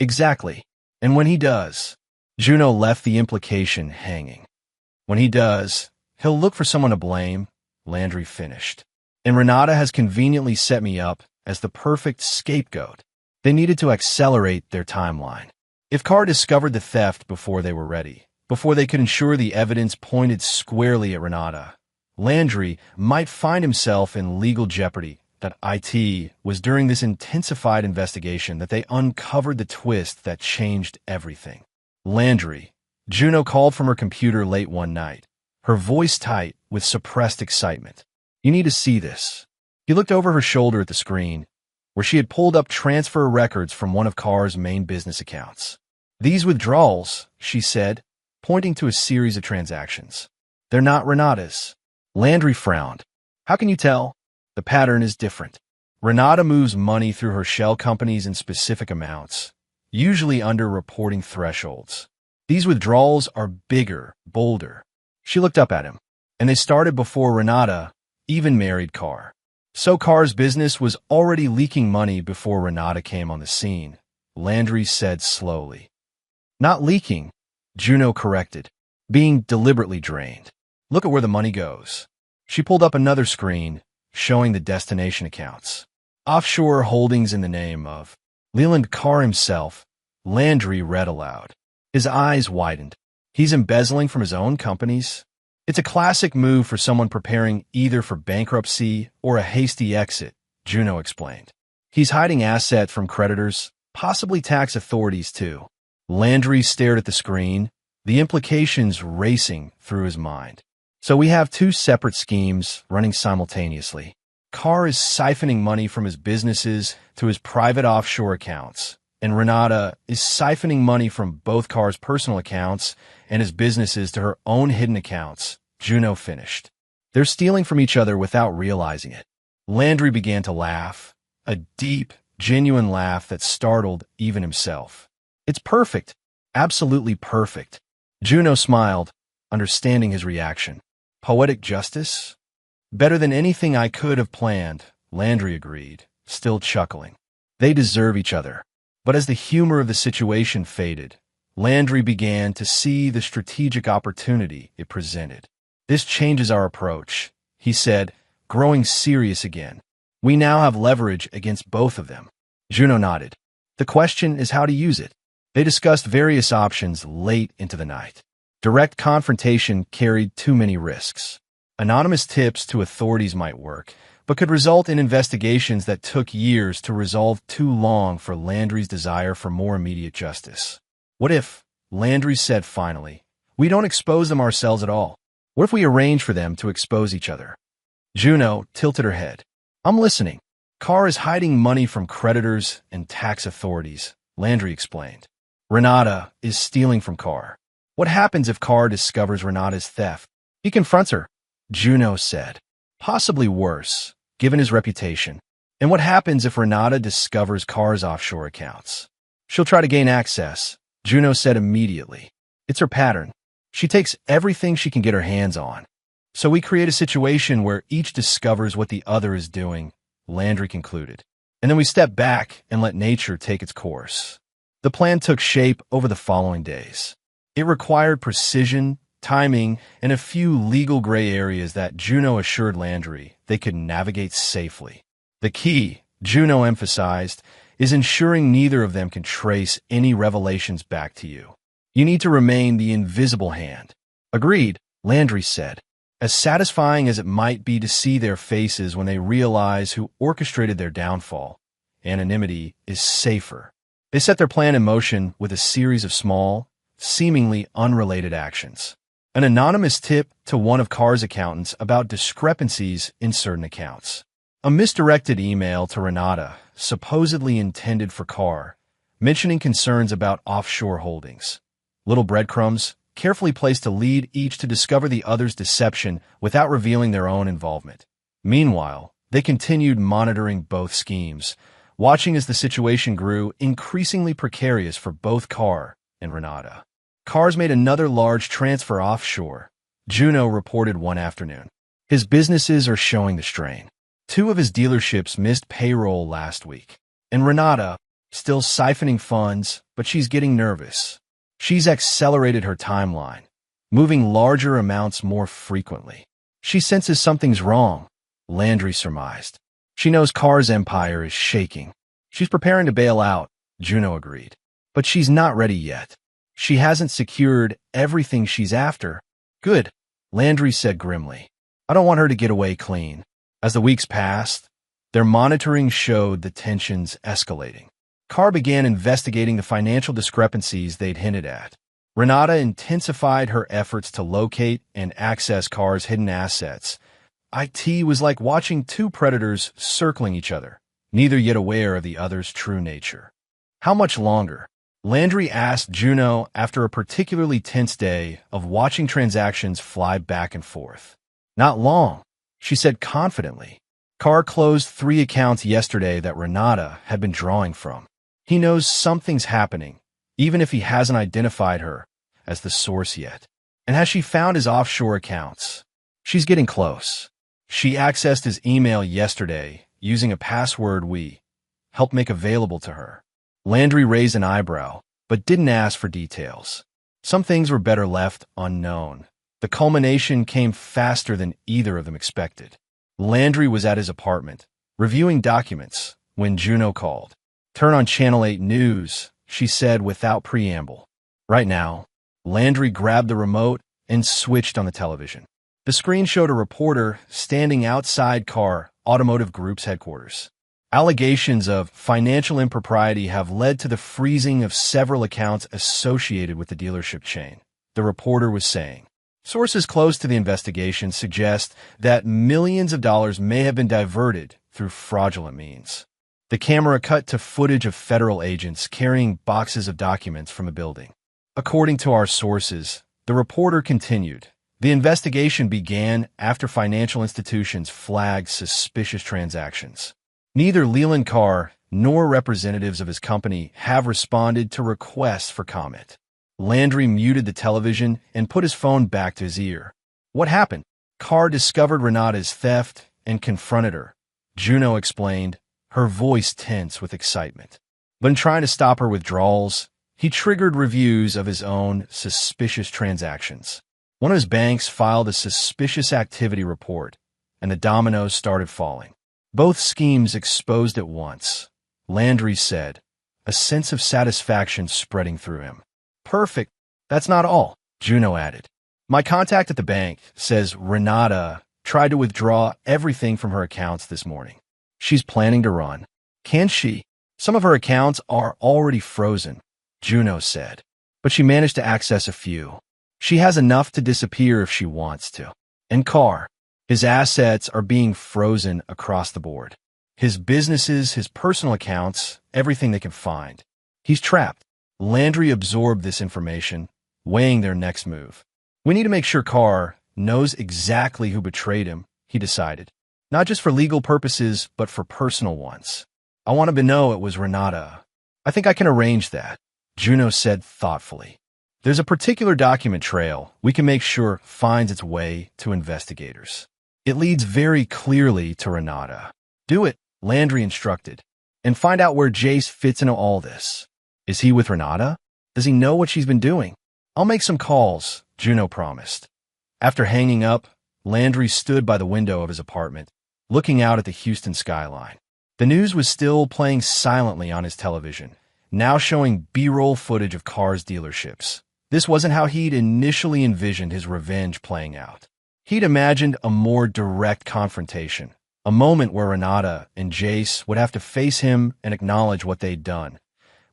Exactly. And when he does, Juno left the implication hanging. When he does, he'll look for someone to blame, Landry finished. And Renata has conveniently set me up as the perfect scapegoat. They needed to accelerate their timeline. If Carr discovered the theft before they were ready, before they could ensure the evidence pointed squarely at Renata, Landry might find himself in legal jeopardy. That it was during this intensified investigation that they uncovered the twist that changed everything. Landry. Juno called from her computer late one night, her voice tight with suppressed excitement. You need to see this. He looked over her shoulder at the screen, where she had pulled up transfer records from one of Carr's main business accounts. These withdrawals, she said, pointing to a series of transactions. They're not Renata's. Landry frowned. How can you tell? The pattern is different. Renata moves money through her shell companies in specific amounts, usually under reporting thresholds. These withdrawals are bigger, bolder. She looked up at him, and they started before Renata even married Carr. So Carr's business was already leaking money before Renata came on the scene, Landry said slowly. Not leaking, Juno corrected, being deliberately drained. Look at where the money goes. She pulled up another screen, showing the destination accounts. Offshore holdings in the name of Leland Carr himself, Landry read aloud. His eyes widened. He's embezzling from his own companies? It's a classic move for someone preparing either for bankruptcy or a hasty exit, Juno explained. He's hiding assets from creditors, possibly tax authorities too. Landry stared at the screen, the implications racing through his mind. So we have two separate schemes running simultaneously. Carr is siphoning money from his businesses to his private offshore accounts, and Renata is siphoning money from both Carr's personal accounts and his businesses to her own hidden accounts, Juno finished. They're stealing from each other without realizing it. Landry began to laugh, a deep, genuine laugh that startled even himself. It's perfect, absolutely perfect. Juno smiled, understanding his reaction. Poetic justice? Better than anything I could have planned, Landry agreed, still chuckling. They deserve each other. But as the humor of the situation faded, Landry began to see the strategic opportunity it presented. This changes our approach, he said, growing serious again. We now have leverage against both of them. Juno nodded. The question is how to use it. They discussed various options late into the night. Direct confrontation carried too many risks. Anonymous tips to authorities might work, but could result in investigations that took years to resolve too long for Landry's desire for more immediate justice. What if, Landry said finally, we don't expose them ourselves at all? What if we arrange for them to expose each other? Juno tilted her head. I'm listening. Carr is hiding money from creditors and tax authorities, Landry explained. Renata is stealing from Carr. What happens if Carr discovers Renata's theft? He confronts her, Juno said. Possibly worse, given his reputation. And what happens if Renata discovers Carr's offshore accounts? She'll try to gain access, Juno said immediately. It's her pattern. She takes everything she can get her hands on. So we create a situation where each discovers what the other is doing, Landry concluded. And then we step back and let nature take its course. The plan took shape over the following days. It required precision, timing, and a few legal gray areas that Juno assured Landry they could navigate safely. The key, Juno emphasized, is ensuring neither of them can trace any revelations back to you. You need to remain the invisible hand. Agreed, Landry said. As satisfying as it might be to see their faces when they realize who orchestrated their downfall, anonymity is safer. They set their plan in motion with a series of small, seemingly unrelated actions. An anonymous tip to one of Carr's accountants about discrepancies in certain accounts. A misdirected email to Renata, supposedly intended for Carr, mentioning concerns about offshore holdings. Little breadcrumbs carefully placed to lead each to discover the other's deception without revealing their own involvement. Meanwhile, they continued monitoring both schemes, watching as the situation grew increasingly precarious for both Carr and Renata. Carr's made another large transfer offshore, Juno reported one afternoon. His businesses are showing the strain. 2 of his dealerships missed payroll last week. And Renata, still siphoning funds, but she's getting nervous. She's accelerated her timeline, moving larger amounts more frequently. She senses something's wrong, Landry surmised. She knows Carr's empire is shaking. She's preparing to bail out, Juno agreed. But she's not ready yet. She hasn't secured everything she's after. Good, Landry said grimly. I don't want her to get away clean. As the weeks passed, their monitoring showed the tensions escalating. Carr began investigating the financial discrepancies they'd hinted at. Renata intensified her efforts to locate and access Carr's hidden assets. IT was like watching 2 predators circling each other, neither yet aware of the other's true nature. How much longer? Landry asked Juno after a particularly tense day of watching transactions fly back and forth. Not long, she said confidently. Carr closed 3 accounts yesterday that Renata had been drawing from. He knows something's happening, even if he hasn't identified her as the source yet. And has she found his offshore accounts? She's getting close. She accessed his email yesterday using a password we helped make available to her. Landry raised an eyebrow, but didn't ask for details. Some things were better left unknown. The culmination came faster than either of them expected. Landry was at his apartment, reviewing documents, when Juno called. Turn on Channel 8 News, she said without preamble. Right now, Landry grabbed the remote and switched on the television. The screen showed a reporter standing outside Carr Automotive Group's headquarters. Allegations of financial impropriety have led to the freezing of several accounts associated with the dealership chain, the reporter was saying. Sources close to the investigation suggest that millions of dollars may have been diverted through fraudulent means. The camera cut to footage of federal agents carrying boxes of documents from a building. According to our sources, the reporter continued, the investigation began after financial institutions flagged suspicious transactions. Neither Leland Carr nor representatives of his company have responded to requests for comment. Landry muted the television and put his phone back to his ear. What happened? Carr discovered Renata's theft and confronted her. Juno explained, her voice tense with excitement. But in trying to stop her withdrawals, he triggered reviews of his own suspicious transactions. One of his banks filed a suspicious activity report, and the dominoes started falling. Both schemes exposed at once, Landry said, a sense of satisfaction spreading through him. Perfect. That's not all, Juno added. My contact at the bank says Renata tried to withdraw everything from her accounts this morning. She's planning to run. Can she? Some of her accounts are already frozen, Juno said, but she managed to access a few. She has enough to disappear if she wants to. And Carr, his assets are being frozen across the board. His businesses, his personal accounts, everything they can find. He's trapped. Landry absorbed this information, weighing their next move. We need to make sure Carr knows exactly who betrayed him, he decided. Not just for legal purposes, but for personal ones. I want him to know it was Renata. I think I can arrange that, Juno said thoughtfully. There's a particular document trail we can make sure finds its way to investigators. It leads very clearly to Renata. Do it, Landry instructed, and find out where Jace fits into all this. Is he with Renata? Does he know what she's been doing? I'll make some calls, Juno promised. After hanging up, Landry stood by the window of his apartment, looking out at the Houston skyline. The news was still playing silently on his television, now showing B-roll footage of Carr's dealerships. This wasn't how he'd initially envisioned his revenge playing out. He'd imagined a more direct confrontation, a moment where Renata and Jace would have to face him and acknowledge what they'd done.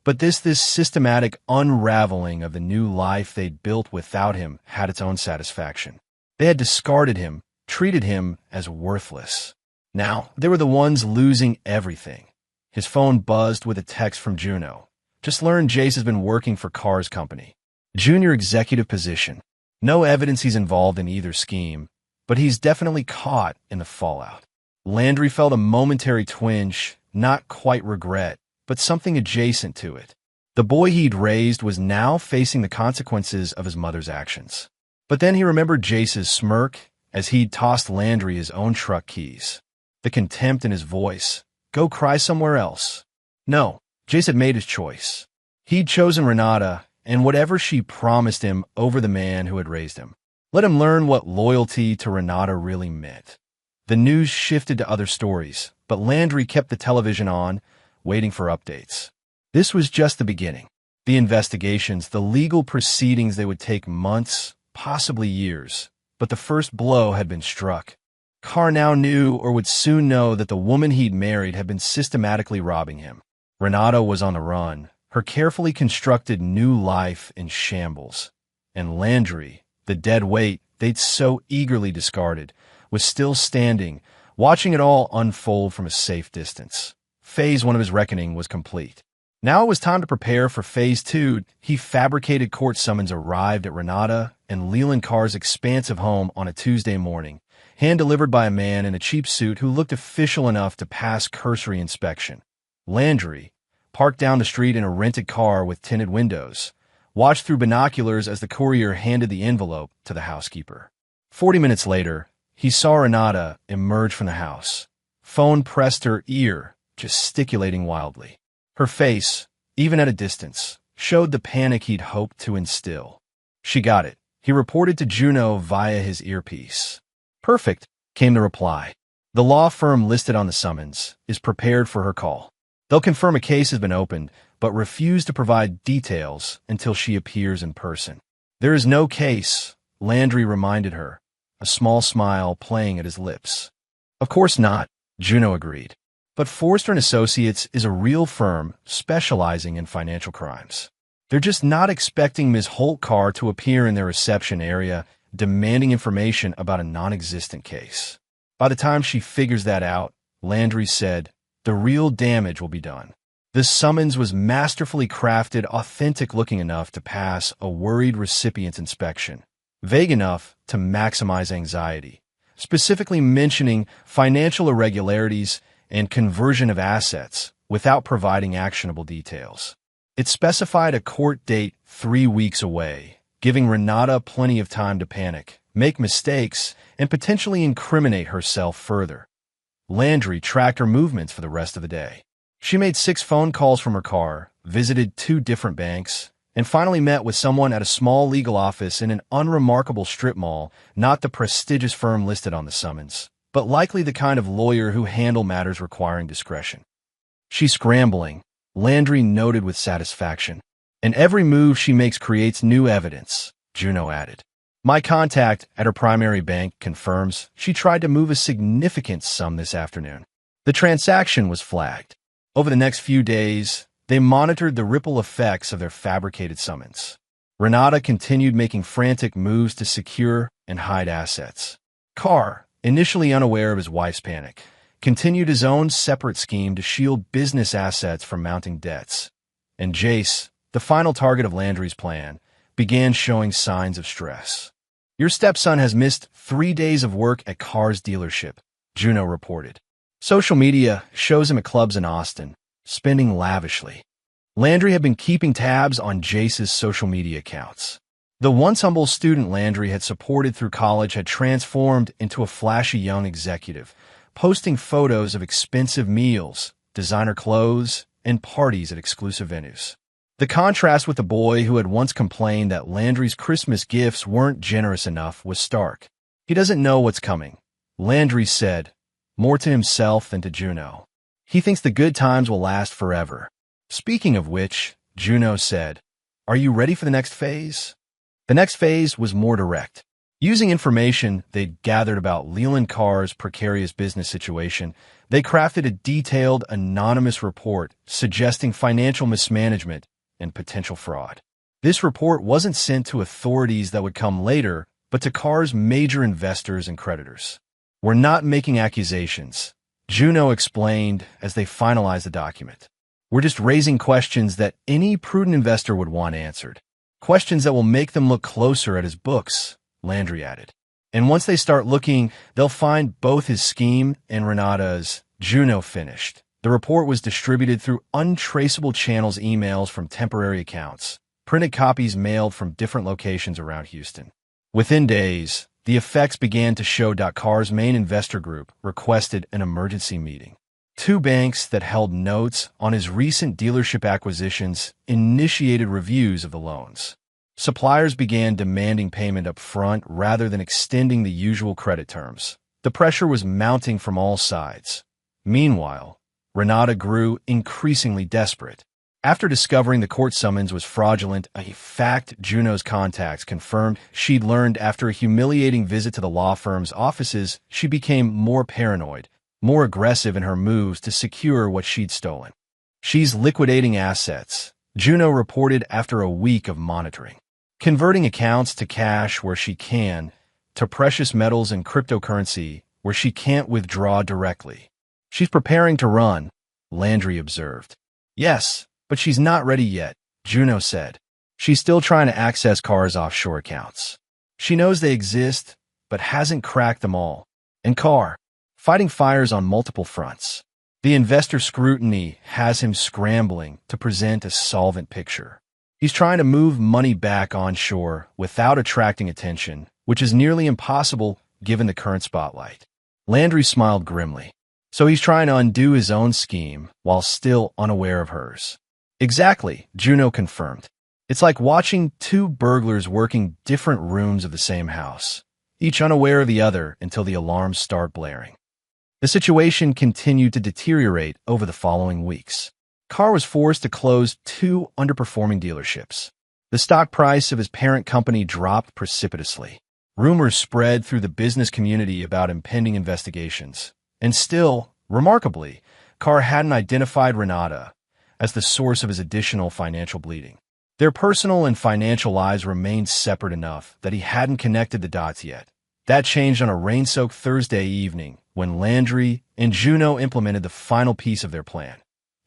But this systematic unraveling of the new life they'd built without him had its own satisfaction. They had discarded him, treated him as worthless. Now, they were the ones losing everything. His phone buzzed with a text from Juno. Just learned Jace has been working for Carr's company. junior executive position. No evidence he's involved in either scheme, but he's definitely caught in the fallout. Landry felt a momentary twinge, not quite regret, but something adjacent to it. The boy he'd raised was now facing the consequences of his mother's actions. But then he remembered Jace's smirk as he'd tossed Landry his own truck keys. The contempt in his voice. Go cry somewhere else. No, Jace had made his choice. He'd chosen Renata and whatever she promised him over the man who had raised him. Let him learn what loyalty to Renata really meant. The news shifted to other stories, but Landry kept the television on, waiting for updates. This was just the beginning. The investigations, the legal proceedings, they would take months, possibly years. But the first blow had been struck. Carr now knew, or would soon know, that the woman he'd married had been systematically robbing him. Renata was on the run, her carefully constructed new life in shambles. And Landry, the dead weight they'd so eagerly discarded, was still standing, watching it all unfold from a safe distance. Phase 1 of his reckoning was complete. Now it was time to prepare for Phase 2. He fabricated court summons arrived at Renata and Leland Carr's expansive home on a Tuesday morning, hand-delivered by a man in a cheap suit who looked official enough to pass cursory inspection. Landry, parked down the street in a rented car with tinted windows, watched through binoculars as the courier handed the envelope to the housekeeper. 40 minutes later, he saw Renata emerge from the house. Phone pressed her ear, gesticulating wildly. Her face, even at a distance, showed the panic he'd hoped to instill. She got it, he reported to Juno via his earpiece. Perfect, came the reply. The law firm listed on the summons is prepared for her call. They'll confirm a case has been opened, but refuse to provide details until she appears in person. There is no case, Landry reminded her, a small smile playing at his lips. Of course not, Juno agreed. But Forrester & Associates is a real firm specializing in financial crimes. They're just not expecting Ms. Holt Carr to appear in their reception area demanding information about a non-existent case. By the time she figures that out, Landry said, the real damage will be done. The summons was masterfully crafted, authentic-looking enough to pass a worried recipient's inspection, vague enough to maximize anxiety, specifically mentioning financial irregularities and conversion of assets without providing actionable details. It specified a court date 3 weeks away, giving Renata plenty of time to panic, make mistakes, and potentially incriminate herself further. Landry tracked her movements for the rest of the day. She made 6 phone calls from her car, visited 2 different banks, and finally met with someone at a small legal office in an unremarkable strip mall, not the prestigious firm listed on the summons, but likely the kind of lawyer who handle matters requiring discretion. She's scrambling, Landry noted with satisfaction. And every move she makes creates new evidence, Juno added. My contact at her primary bank confirms she tried to move a significant sum this afternoon. The transaction was flagged. Over the next few days, they monitored the ripple effects of their fabricated summons. Renata continued making frantic moves to secure and hide assets. Carr, initially unaware of his wife's panic, continued his own separate scheme to shield business assets from mounting debts. And Jace, the final target of Landry's plan, began showing signs of stress. Your stepson has missed 3 days of work at Carr's dealership, Juno reported. Social media shows him at clubs in Austin, spending lavishly. Landry had been keeping tabs on Jace's social media accounts. The once humble student Landry had supported through college had transformed into a flashy young executive, posting photos of expensive meals, designer clothes, and parties at exclusive venues. The contrast with the boy who had once complained that Landry's Christmas gifts weren't generous enough was stark. He doesn't know what's coming, Landry said, more to himself than to Juno. He thinks the good times will last forever. Speaking of which, Juno said, are you ready for the next phase? The next phase was more direct. Using information they'd gathered about Leland Carr's precarious business situation, they crafted a detailed, anonymous report suggesting financial mismanagement and potential fraud. This report wasn't sent to authorities that would come later, but to Carr's major investors and creditors. We're not making accusations, Juno explained as they finalized the document. We're just raising questions that any prudent investor would want answered. Questions that will make them look closer at his books, Landry added. And once they start looking, they'll find both his scheme and Renata's. Juno finished. The report was distributed through untraceable channels, emails from temporary accounts, printed copies mailed from different locations around Houston. Within days, the effects began to show. Car's main investor group requested an emergency meeting. Two banks that held notes on his recent dealership acquisitions initiated reviews of the loans. Suppliers began demanding payment up front rather than extending the usual credit terms. The pressure was mounting from all sides. Meanwhile, Renata grew increasingly desperate. After discovering the court summons was fraudulent, a fact Juno's contacts confirmed she'd learned after a humiliating visit to the law firm's offices, she became more paranoid, more aggressive in her moves to secure what she'd stolen. She's liquidating assets, Juno reported after a week of monitoring. Converting accounts to cash where she can, to precious metals and cryptocurrency where she can't withdraw directly. She's preparing to run, Landry observed. Yes, but she's not ready yet, Juno said. She's still trying to access Carr's offshore accounts. She knows they exist, but hasn't cracked them all. And Carr, fighting fires on multiple fronts. The investor scrutiny has him scrambling to present a solvent picture. He's trying to move money back onshore without attracting attention, which is nearly impossible given the current spotlight. Landry smiled grimly. So he's trying to undo his own scheme while still unaware of hers. Exactly, Juno confirmed. It's like watching two burglars working different rooms of the same house, each unaware of the other until the alarms start blaring. The situation continued to deteriorate over the following weeks. Carr was forced to close 2 underperforming dealerships. The stock price of his parent company dropped precipitously. Rumors spread through the business community about impending investigations. And still, remarkably, Carr hadn't identified Renata as the source of his additional financial bleeding. Their personal and financial lives remained separate enough that he hadn't connected the dots yet. That changed on a rain-soaked Thursday evening when Landry and Juno implemented the final piece of their plan.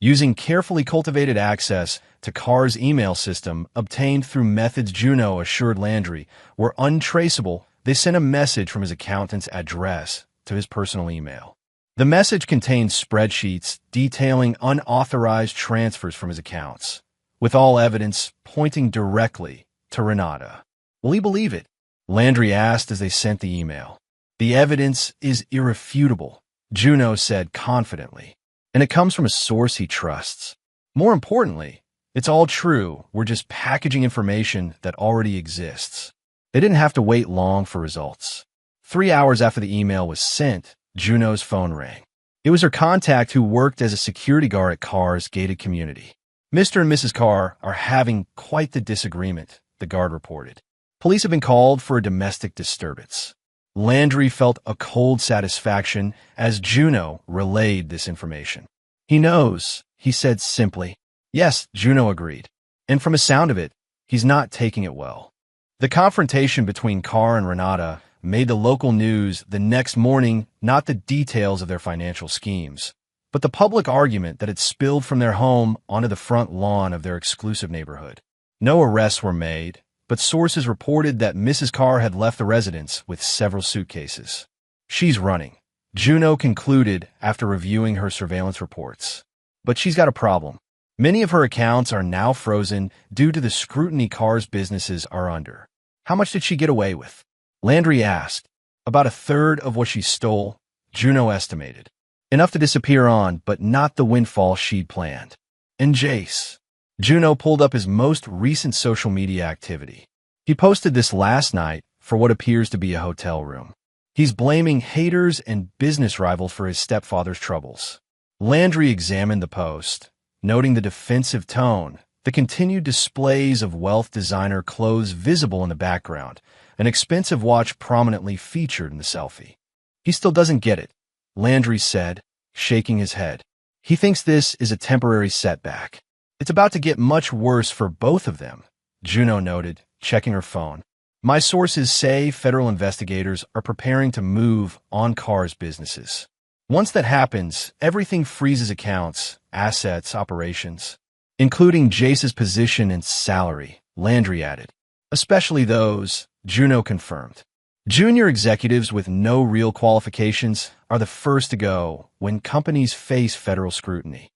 Using carefully cultivated access to Carr's email system obtained through methods Juno assured Landry were untraceable, they sent a message from his accountant's address to his personal email. The message contained spreadsheets detailing unauthorized transfers from his accounts, with all evidence pointing directly to Renata. Will he believe it? Landry asked as they sent the email. The evidence is irrefutable, Juno said confidently. And it comes from a source he trusts. More importantly, it's all true. We're just packaging information that already exists. They didn't have to wait long for results. 3 hours after the email was sent, Juno's phone rang. It was her contact who worked as a security guard at Carr's gated community. Mr. and Mrs. Carr are having quite the disagreement, the guard reported. Police have been called for a domestic disturbance. Landry felt a cold satisfaction as Juno relayed this information. He knows, he said simply. Yes, Juno agreed. And from the sound of it, he's not taking it well. The confrontation between Carr and Renata made the local news the next morning, not the details of their financial schemes, but the public argument that had spilled from their home onto the front lawn of their exclusive neighborhood. No arrests were made, but sources reported that Mrs. Carr had left the residence with several suitcases. She's running, Juno concluded after reviewing her surveillance reports. But she's got a problem. Many of her accounts are now frozen due to the scrutiny Carr's businesses are under. How much did she get away with? Landry asked. About 1/3 of what she stole, Juno estimated. Enough to disappear on, but not the windfall she'd planned. And Jace. Juno pulled up his most recent social media activity. He posted this last night for what appears to be a hotel room. He's blaming haters and business rivals for his stepfather's troubles. Landry examined the post, noting the defensive tone, the continued displays of wealth designer clothes visible in the background, an expensive watch prominently featured in the selfie. He still doesn't get it, Landry said, shaking his head. He thinks this is a temporary setback. It's about to get much worse for both of them, Juno noted, checking her phone. My sources say federal investigators are preparing to move on Carr's businesses. Once that happens, everything freezes accounts, assets, operations, including Jace's position and salary, Landry added. Especially those, Juno confirmed. Junior executives with no real qualifications are the first to go when companies face federal scrutiny.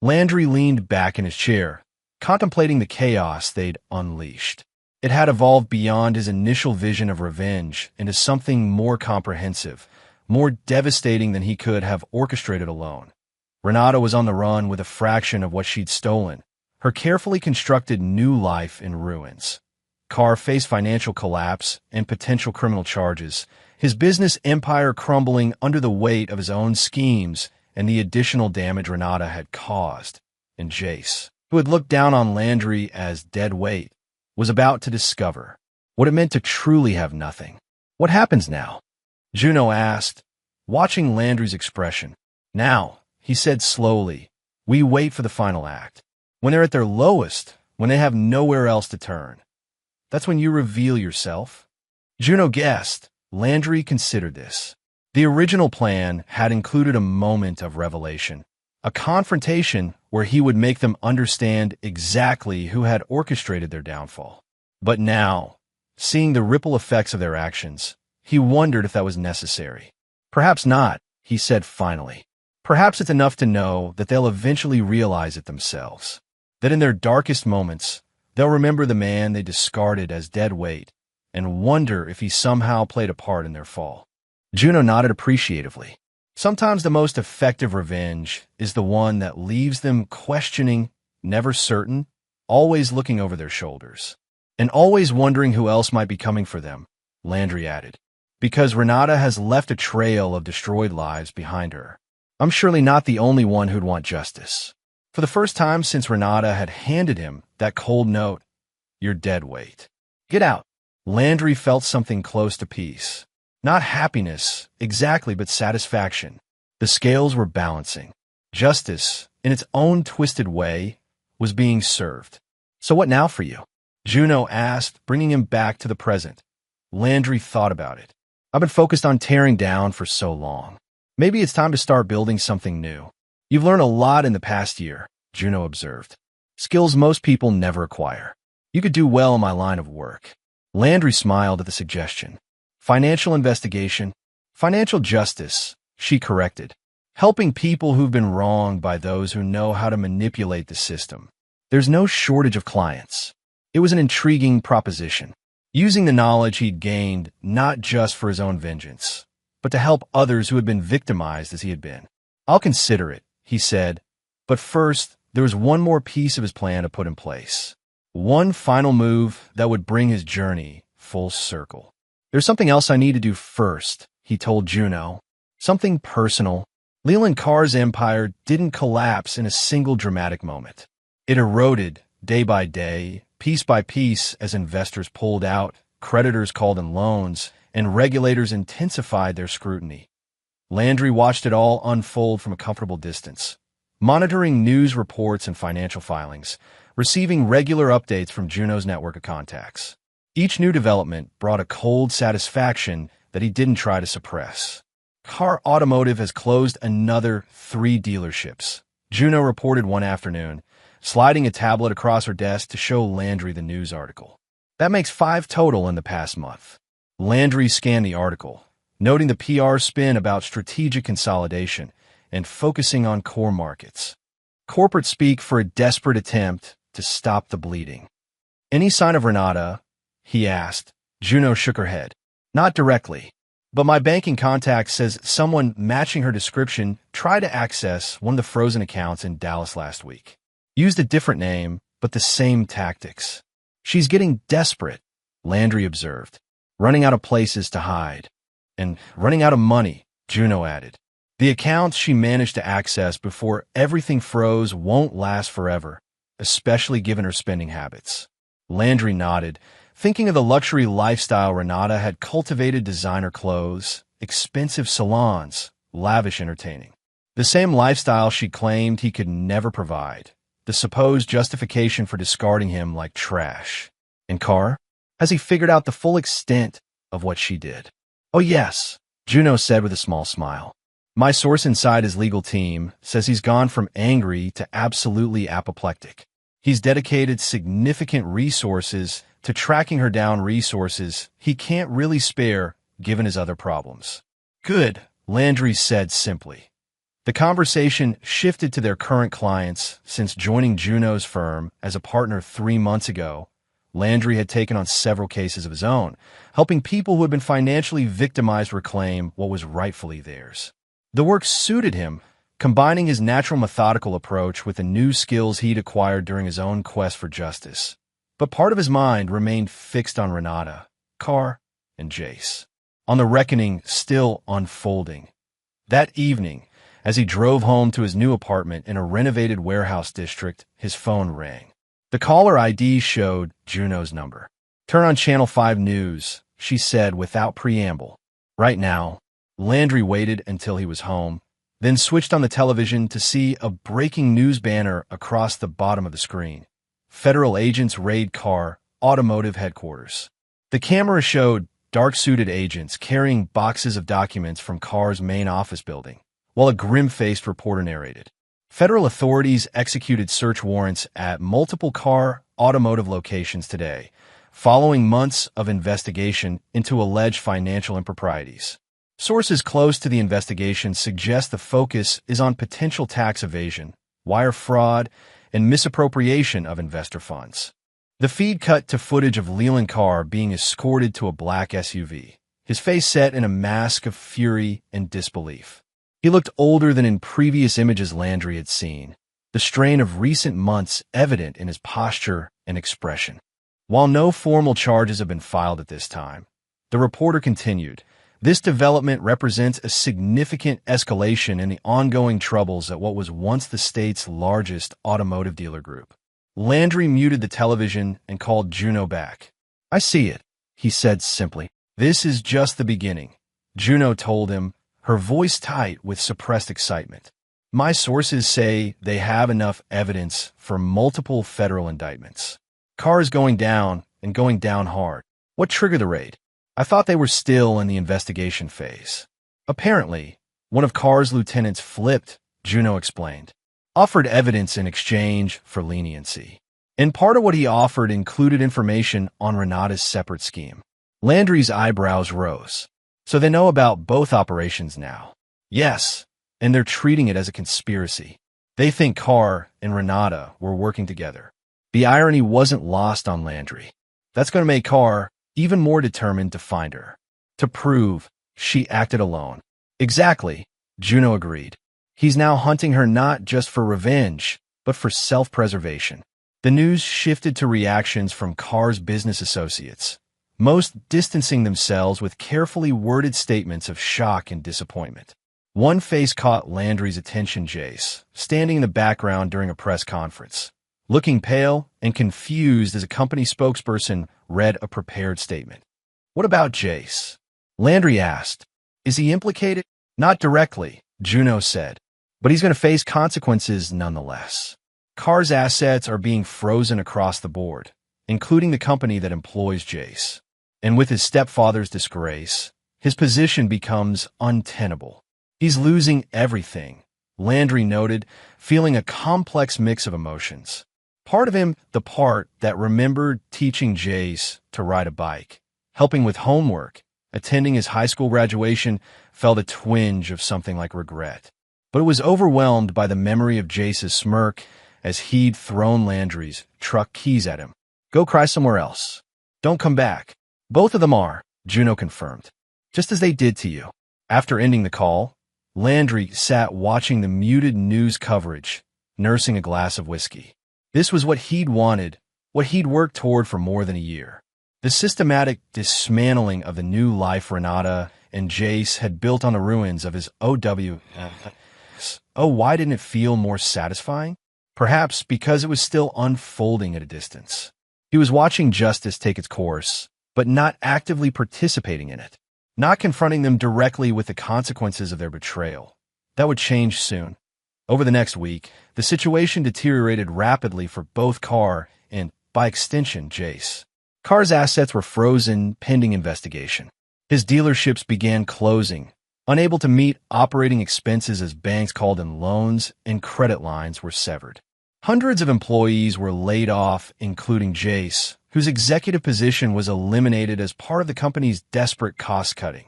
Landry leaned back in his chair, contemplating the chaos they'd unleashed. It had evolved beyond his initial vision of revenge into something more comprehensive, more devastating than he could have orchestrated alone. Renata was on the run with a fraction of what she'd stolen, her carefully constructed new life in ruins. Carr faced financial collapse and potential criminal charges, his business empire crumbling under the weight of his own schemes and the additional damage Renata had caused. And Jace, who had looked down on Landry as dead weight, was about to discover what it meant to truly have nothing. What happens now? Juno asked, watching Landry's expression. Now, he said slowly, we wait for the final act. When they're at their lowest, when they have nowhere else to turn. That's when you reveal yourself. Juno guessed. Landry considered this. The original plan had included a moment of revelation, a confrontation where he would make them understand exactly who had orchestrated their downfall. But now, seeing the ripple effects of their actions, he wondered if that was necessary. Perhaps not, he said finally. Perhaps it's enough to know that they'll eventually realize it themselves. That in their darkest moments, they'll remember the man they discarded as dead weight and wonder if he somehow played a part in their fall. Juno nodded appreciatively. Sometimes the most effective revenge is the one that leaves them questioning, never certain, always looking over their shoulders. And always wondering who else might be coming for them, Landry added. Because Renata has left a trail of destroyed lives behind her. I'm surely not the only one who'd want justice. For the first time since Renata had handed him that cold note, you're dead weight. Get out. Landry felt something close to peace. Not happiness, exactly, but satisfaction. The scales were balancing. Justice, in its own twisted way, was being served. So what now for you? Juno asked, bringing him back to the present. Landry thought about it. I've been focused on tearing down for so long. Maybe it's time to start building something new. You've learned a lot in the past year, Juno observed. Skills most people never acquire. You could do well in my line of work. Landry smiled at the suggestion. Financial investigation, financial justice, she corrected. Helping people who've been wronged by those who know how to manipulate the system. There's no shortage of clients. It was an intriguing proposition, using the knowledge he'd gained not just for his own vengeance, but to help others who had been victimized as he had been. I'll consider it, he said, but first, there was one more piece of his plan to put in place. One final move that would bring his journey full circle. There's something else I need to do first, he told Juno. Something personal. Leland Carr's empire didn't collapse in a single dramatic moment. It eroded day by day, piece by piece, as investors pulled out, creditors called in loans, and regulators intensified their scrutiny. Landry watched it all unfold from a comfortable distance, monitoring news reports and financial filings, receiving regular updates from Juno's network of contacts. Each new development brought a cold satisfaction that he didn't try to suppress. Carr Automotive has closed another 3 dealerships, Juno reported one afternoon, sliding a tablet across her desk to show Landry the news article. That makes 5 total in the past month. Landry scanned the article, noting the PR spin about strategic consolidation and focusing on core markets. Corporate speak for a desperate attempt to stop the bleeding. Any sign of Renata? He asked. Juno shook her head. Not directly, but my banking contact says someone matching her description tried to access one of the frozen accounts in Dallas last week. Used a different name, but the same tactics. She's getting desperate, Landry observed. Running out of places to hide. And running out of money, Juno added. The accounts she managed to access before everything froze won't last forever, especially given her spending habits. Landry nodded, thinking of the luxury lifestyle Renata had cultivated: designer clothes, expensive salons, lavish entertaining. The same lifestyle she claimed he could never provide, the supposed justification for discarding him like trash. And Carr? Has he figured out the full extent of what she did? Oh yes, Juno said with a small smile. My source inside his legal team says he's gone from angry to absolutely apoplectic. He's dedicated significant resources to tracking her down, resources he can't really spare given his other problems. Good, Landry said simply. The conversation shifted to their current clients. Since joining Juno's firm as a partner 3 months ago, Landry had taken on several cases of his own, helping people who had been financially victimized reclaim what was rightfully theirs. The work suited him, combining his natural methodical approach with the new skills he'd acquired during his own quest for justice. But part of his mind remained fixed on Renata, Carr, and Jace, on the reckoning still unfolding. That evening, as he drove home to his new apartment in a renovated warehouse district, his phone rang. The caller ID showed Juno's number. "Turn on Channel 5 News," she said without preamble. Right now, Landry waited until he was home, then switched on the television to see a breaking news banner across the bottom of the screen. Federal agents raid Carr Automotive headquarters. The camera showed dark-suited agents carrying boxes of documents from Carr's main office building, while a grim-faced reporter narrated. Federal authorities executed search warrants at multiple Carr Automotive locations today, following months of investigation into alleged financial improprieties. Sources close to the investigation suggest the focus is on potential tax evasion, wire fraud, and misappropriation of investor funds. The feed cut to footage of Leland Carr being escorted to a black SUV, his face set in a mask of fury and disbelief. He looked older than in previous images Landry had seen, the strain of recent months evident in his posture and expression. While no formal charges have been filed at this time, the reporter continued, this development represents a significant escalation in the ongoing troubles at what was once the state's largest automotive dealer group. Landry muted the television and called Juno back. "I see it," he said simply. "This is just the beginning," Juno told him, her voice tight with suppressed excitement. "My sources say they have enough evidence for multiple federal indictments. Carr is going down, and going down hard. What triggered the raid? I thought they were still in the investigation phase." "Apparently, one of Carr's lieutenants flipped," Juno explained. "Offered evidence in exchange for leniency. And part of what he offered included information on Renata's separate scheme." Landry's eyebrows rose. "So they know about both operations now?" "Yes, and they're treating it as a conspiracy. They think Carr and Renata were working together." The irony wasn't lost on Landry. That's going to make Carr even more determined to find her, to prove she acted alone. "Exactly," Juno agreed. "He's now hunting her not just for revenge, but for self-preservation." The news shifted to reactions from Carr's business associates, most distancing themselves with carefully worded statements of shock and disappointment. One face caught Landry's attention: Jace, standing in the background during a press conference. Looking pale and confused as a company spokesperson read a prepared statement. "What about Jace?" Landry asked. "Is he implicated?" "Not directly," Juno said, "but he's going to face consequences nonetheless. Carr's assets are being frozen across the board, including the company that employs Jace. And with his stepfather's disgrace, his position becomes untenable. He's losing everything," Landry noted, feeling a complex mix of emotions. Part of him, the part that remembered teaching Jace to ride a bike, helping with homework, attending his high school graduation, felt a twinge of something like regret. But it was overwhelmed by the memory of Jace's smirk as he'd thrown Landry's truck keys at him. "Go cry somewhere else. Don't come back." "Both of them are," Juno confirmed. "Just as they did to you." After ending the call, Landry sat watching the muted news coverage, nursing a glass of whiskey. This was what he'd wanted, what he'd worked toward for more than a year. The systematic dismantling of the new life Renata and Jace had built on the ruins of his OW. Oh, why didn't it feel more satisfying? Perhaps because it was still unfolding at a distance. He was watching justice take its course, but not actively participating in it, not confronting them directly with the consequences of their betrayal. That would change soon. Over the next week, the situation deteriorated rapidly for both Carr and, by extension, Jace. Carr's assets were frozen pending investigation. His dealerships began closing, unable to meet operating expenses as banks called in loans and credit lines were severed. Hundreds of employees were laid off, including Jace, whose executive position was eliminated as part of the company's desperate cost-cutting.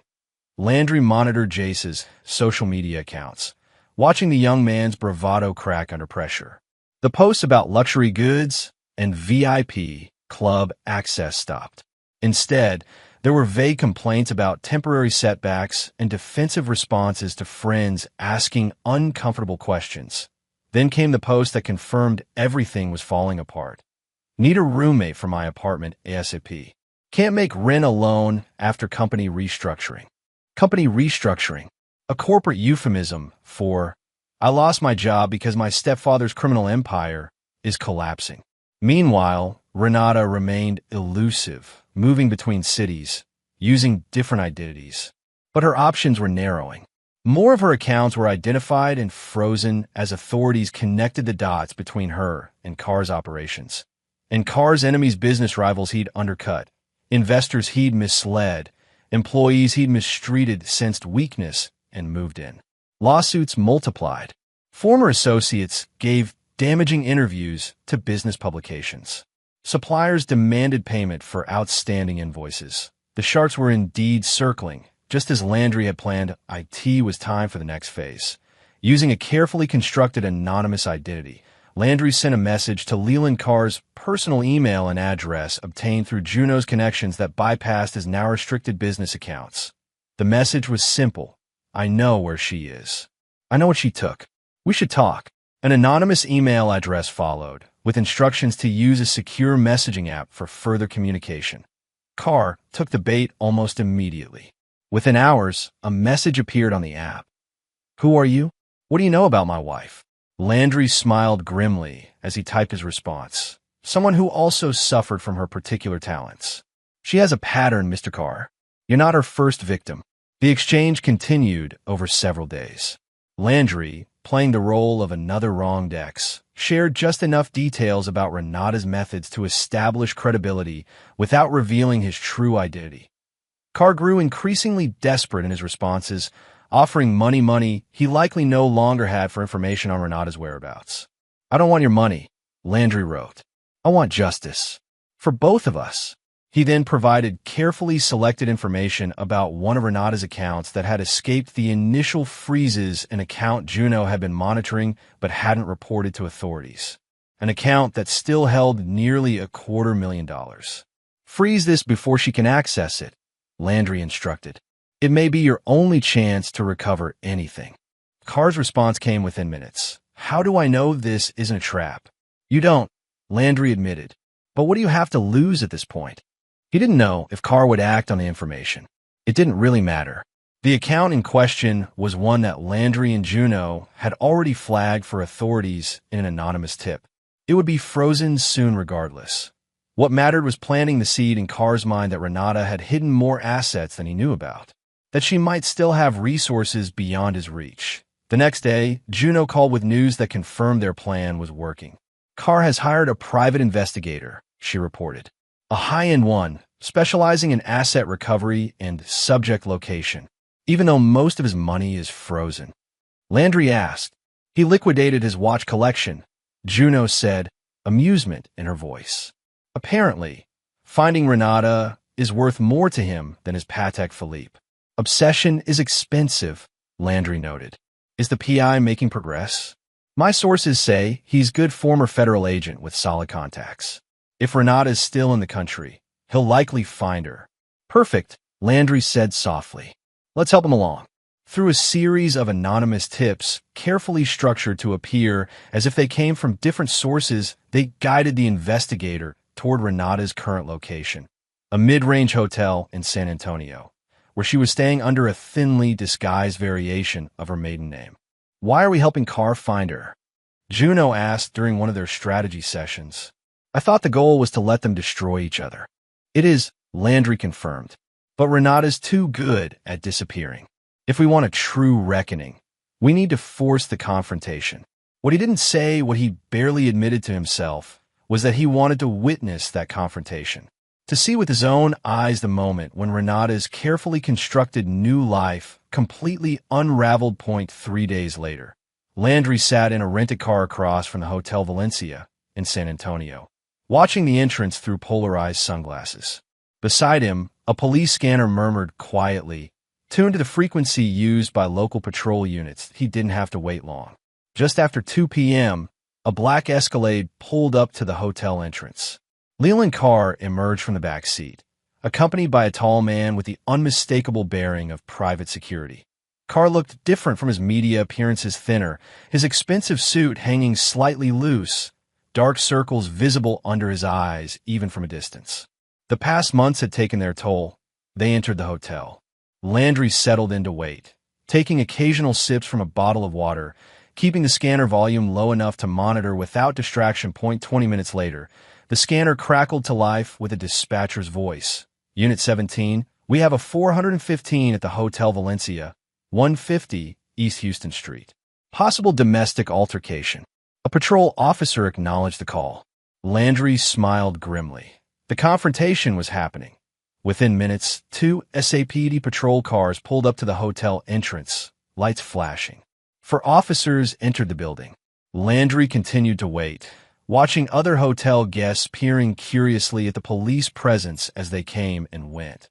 Landry monitored Jace's social media accounts, watching the young man's bravado crack under pressure. The posts about luxury goods and VIP club access stopped. Instead, there were vague complaints about temporary setbacks and defensive responses to friends asking uncomfortable questions. Then came the post that confirmed everything was falling apart. Need a roommate for my apartment ASAP. Can't make rent alone after company restructuring. Company restructuring, a corporate euphemism for, I lost my job because my stepfather's criminal empire is collapsing. Meanwhile, Renata remained elusive, moving between cities, using different identities. But her options were narrowing. More of her accounts were identified and frozen as authorities connected the dots between her and Carr's operations. And Carr's enemies' business rivals he'd undercut, investors he'd misled, employees he'd mistreated sensed weakness and moved in. Lawsuits multiplied. Former associates gave damaging interviews to business publications. Suppliers demanded payment for outstanding invoices. The sharks were indeed circling. Just as Landry had planned, IT was time for the next phase. Using a carefully constructed anonymous identity, Landry sent a message to Leland Carr's personal email and address obtained through Juno's connections that bypassed his now restricted business accounts. The message was simple. I know where she is. I know what she took. We should talk. An anonymous email address followed, with instructions to use a secure messaging app for further communication. Carr took the bait almost immediately. Within hours, a message appeared on the app. Who are you? What do you know about my wife? Landry smiled grimly as he typed his response. Someone who also suffered from her particular talents. She has a pattern, Mr. Carr. You're not her first victim. The exchange continued over several days. Landry, playing the role of another wronged ex, shared just enough details about Renata's methods to establish credibility without revealing his true identity. Carr grew increasingly desperate in his responses, offering money he likely no longer had for information on Renata's whereabouts. I don't want your money, Landry wrote. I want justice. For both of us. He then provided carefully selected information about one of Renata's accounts that had escaped the initial freezes an account Juno had been monitoring but hadn't reported to authorities. An account that still held nearly $250,000. Freeze this before she can access it, Landry instructed. It may be your only chance to recover anything. Carr's response came within minutes. How do I know this isn't a trap? You don't, Landry admitted. But what do you have to lose at this point? He didn't know if Carr would act on the information. It didn't really matter. The account in question was one that Landry and Juno had already flagged for authorities in an anonymous tip. It would be frozen soon regardless. What mattered was planting the seed in Carr's mind that Renata had hidden more assets than he knew about, that she might still have resources beyond his reach. The next day, Juno called with news that confirmed their plan was working. Carr has hired a private investigator, she reported. A high-end one, specializing in asset recovery and subject location, even though most of his money is frozen. Landry asked. He liquidated his watch collection, Juno said, amusement in her voice. Apparently, finding Renata is worth more to him than his Patek Philippe. Obsession is expensive, Landry noted. Is the PI making progress? My sources say he's good former federal agent with solid contacts. If Renata is still in the country, he'll likely find her. Perfect, Landry said softly. Let's help him along. Through a series of anonymous tips, carefully structured to appear as if they came from different sources, they guided the investigator toward Renata's current location, a mid-range hotel in San Antonio, where she was staying under a thinly disguised variation of her maiden name. Why are we helping Carr find her? Juno asked during one of their strategy sessions. I thought the goal was to let them destroy each other. It is, Landry confirmed. But Renata's too good at disappearing. If we want a true reckoning, we need to force the confrontation. What he didn't say, what he barely admitted to himself, was that he wanted to witness that confrontation. To see with his own eyes the moment when Renata's carefully constructed new life completely unraveled. 3 days later, Landry sat in a rented car across from the Hotel Valencia in San Antonio, watching the entrance through polarized sunglasses. Beside him, a police scanner murmured quietly, tuned to the frequency used by local patrol units. He didn't have to wait long. Just after 2 p.m., a black Escalade pulled up to the hotel entrance. Leland Carr emerged from the back seat, accompanied by a tall man with the unmistakable bearing of private security. Carr looked different from his media appearances, thinner, his expensive suit hanging slightly loose, dark circles visible under his eyes even from a distance. The past months had taken their toll. They entered the hotel. Landry settled in to wait, taking occasional sips from a bottle of water, keeping the scanner volume low enough to monitor without distraction. 20 minutes later, the scanner crackled to life with a dispatcher's voice. Unit 17, we have a 415 at the Hotel Valencia, 150 East Houston Street. Possible domestic altercation. A patrol officer acknowledged the call. Landry smiled grimly. The confrontation was happening. Within minutes, 2 SAPD patrol cars pulled up to the hotel entrance, lights flashing. 4 officers entered the building. Landry continued to wait, watching other hotel guests peering curiously at the police presence as they came and went.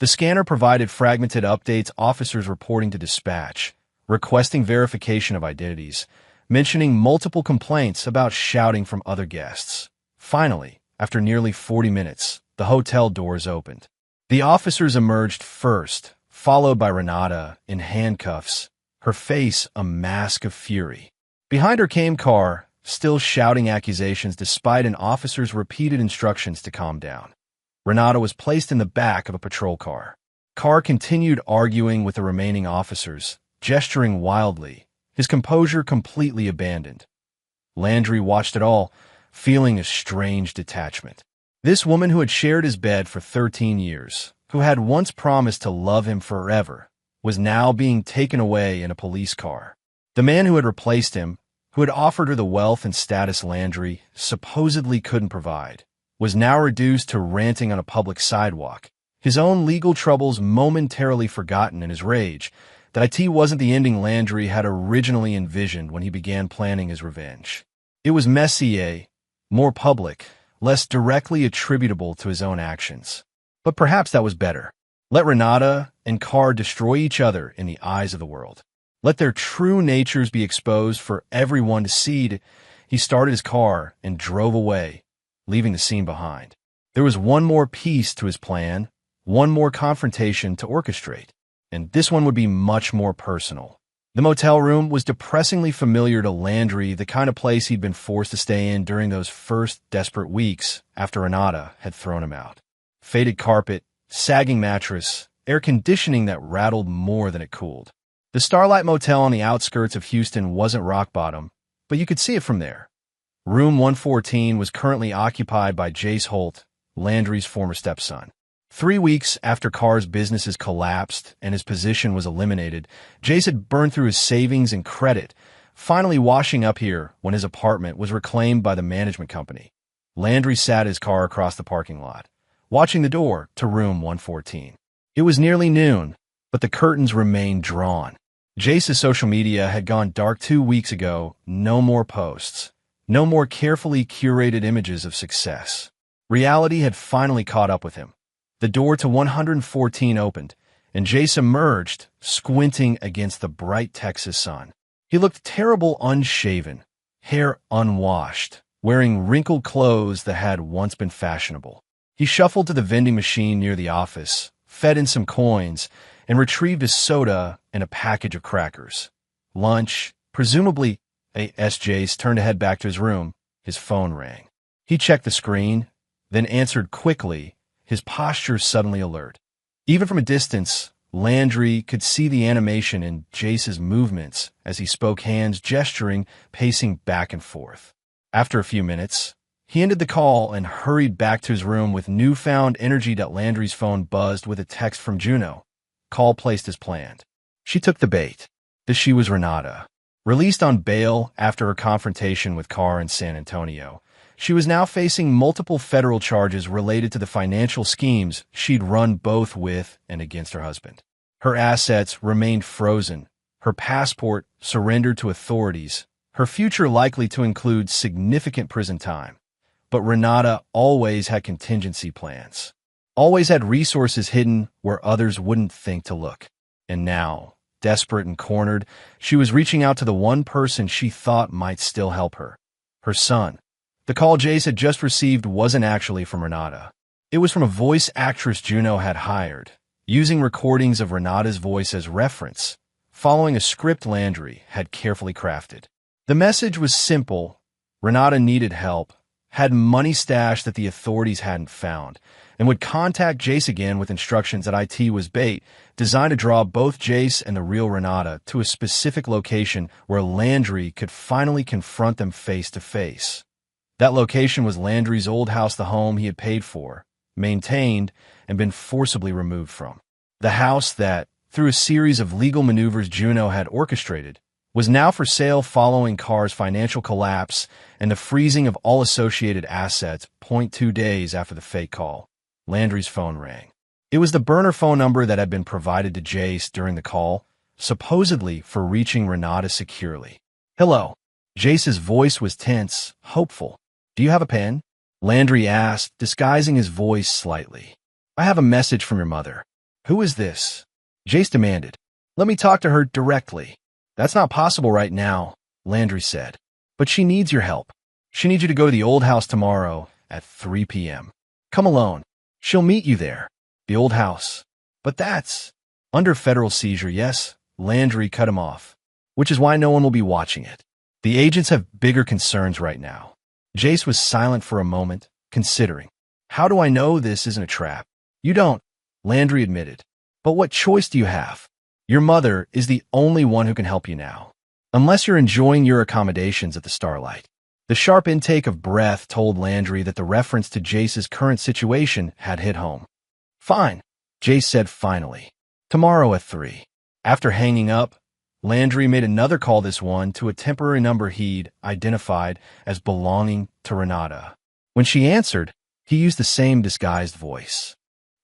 The scanner provided fragmented updates, officers reporting to dispatch, requesting verification of identities, mentioning multiple complaints about shouting from other guests. Finally, after nearly 40 minutes, the hotel doors opened. The officers emerged first, followed by Renata in handcuffs, her face a mask of fury. Behind her came Carr, still shouting accusations despite an officer's repeated instructions to calm down. Renata was placed in the back of a patrol car. Carr continued arguing with the remaining officers, gesturing wildly, his composure completely abandoned. Landry watched it all, feeling a strange detachment. This woman who had shared his bed for 13 years, who had once promised to love him forever, was now being taken away in a police car. The man who had replaced him, who had offered her the wealth and status Landry supposedly couldn't provide, was now reduced to ranting on a public sidewalk, his own legal troubles momentarily forgotten in his rage. That it wasn't the ending Landry had originally envisioned when he began planning his revenge. It was messier, more public, less directly attributable to his own actions. But perhaps that was better. Let Renata and Carr destroy each other in the eyes of the world. Let their true natures be exposed for everyone to see. He started his car and drove away, leaving the scene behind. There was one more piece to his plan, one more confrontation to orchestrate, and this one would be much more personal. The motel room was depressingly familiar to Landry, the kind of place he'd been forced to stay in during those first desperate weeks after Renata had thrown him out. Faded carpet, sagging mattress, air conditioning that rattled more than it cooled. The Starlight Motel on the outskirts of Houston wasn't rock bottom, but you could see it from there. Room 114 was currently occupied by Jace Holt, Landry's former stepson. 3 weeks after Carr's businesses collapsed and his position was eliminated, Jace had burned through his savings and credit, finally washing up here when his apartment was reclaimed by the management company. Landry sat his car across the parking lot, watching the door to room 114. It was nearly noon, but the curtains remained drawn. Jace's social media had gone dark 2 weeks ago. No more posts, no more carefully curated images of success. Reality had finally caught up with him. The door to 114 opened, and Jace emerged, squinting against the bright Texas sun. He looked terrible unshaven, hair unwashed, wearing wrinkled clothes that had once been fashionable. He shuffled to the vending machine near the office, fed in some coins, and retrieved a soda and a package of crackers. Lunch, presumably. Jace turned to head back to his room. His phone rang. He checked the screen, then answered quickly, his posture suddenly alert. Even from a distance, Landry could see the animation in Jace's movements as he spoke, hands gesturing, pacing back and forth. After a few minutes, he ended the call and hurried back to his room with newfound energy. Landry's phone buzzed with a text from Juno. Call placed as planned. She took the bait. She was Renata. Released on bail after her confrontation with Carr in San Antonio, she was now facing multiple federal charges related to the financial schemes she'd run both with and against her husband. Her assets remained frozen, her passport surrendered to authorities, her future likely to include significant prison time. But Renata always had contingency plans, always had resources hidden where others wouldn't think to look. And now, desperate and cornered, she was reaching out to the one person she thought might still help her: her son. The call Jace had just received wasn't actually from Renata. It was from a voice actress Juno had hired, using recordings of Renata's voice as reference, following a script Landry had carefully crafted. The message was simple: Renata needed help, had money stashed that the authorities hadn't found, and would contact Jace again with instructions that IT was bait, designed to draw both Jace and the real Renata to a specific location where Landry could finally confront them face to face. That location was Landry's old house, the home he had paid for, maintained, and been forcibly removed from. The house that, through a series of legal maneuvers Juno had orchestrated, was now for sale following Carr's financial collapse and the freezing of all associated assets 0.2 days after the fake call. Landry's phone rang. It was the burner phone number that had been provided to Jace during the call, supposedly for reaching Renata securely. "Hello." Jace's voice was tense, hopeful. "Do you have a pen?" Landry asked, disguising his voice slightly. "I have a message from your mother." "Who is this?" Jace demanded. "Let me talk to her directly." "That's not possible right now," Landry said. "But she needs your help. She needs you to go to the old house tomorrow at 3 p.m. Come alone. She'll meet you there." "The old house." "But that's under federal seizure, yes?" Landry cut him off. "Which is why no one will be watching it. The agents have bigger concerns right now." Jace was silent for a moment, considering. "How do I know this isn't a trap?" "You don't," Landry admitted. "But what choice do you have? Your mother is the only one who can help you now. Unless you're enjoying your accommodations at the Starlight." The sharp intake of breath told Landry that the reference to Jace's current situation had hit home. "Fine," Jace said finally. "Tomorrow at 3. After hanging up, Landry made another call, this one to a temporary number he'd identified as belonging to Renata. When she answered, he used the same disguised voice.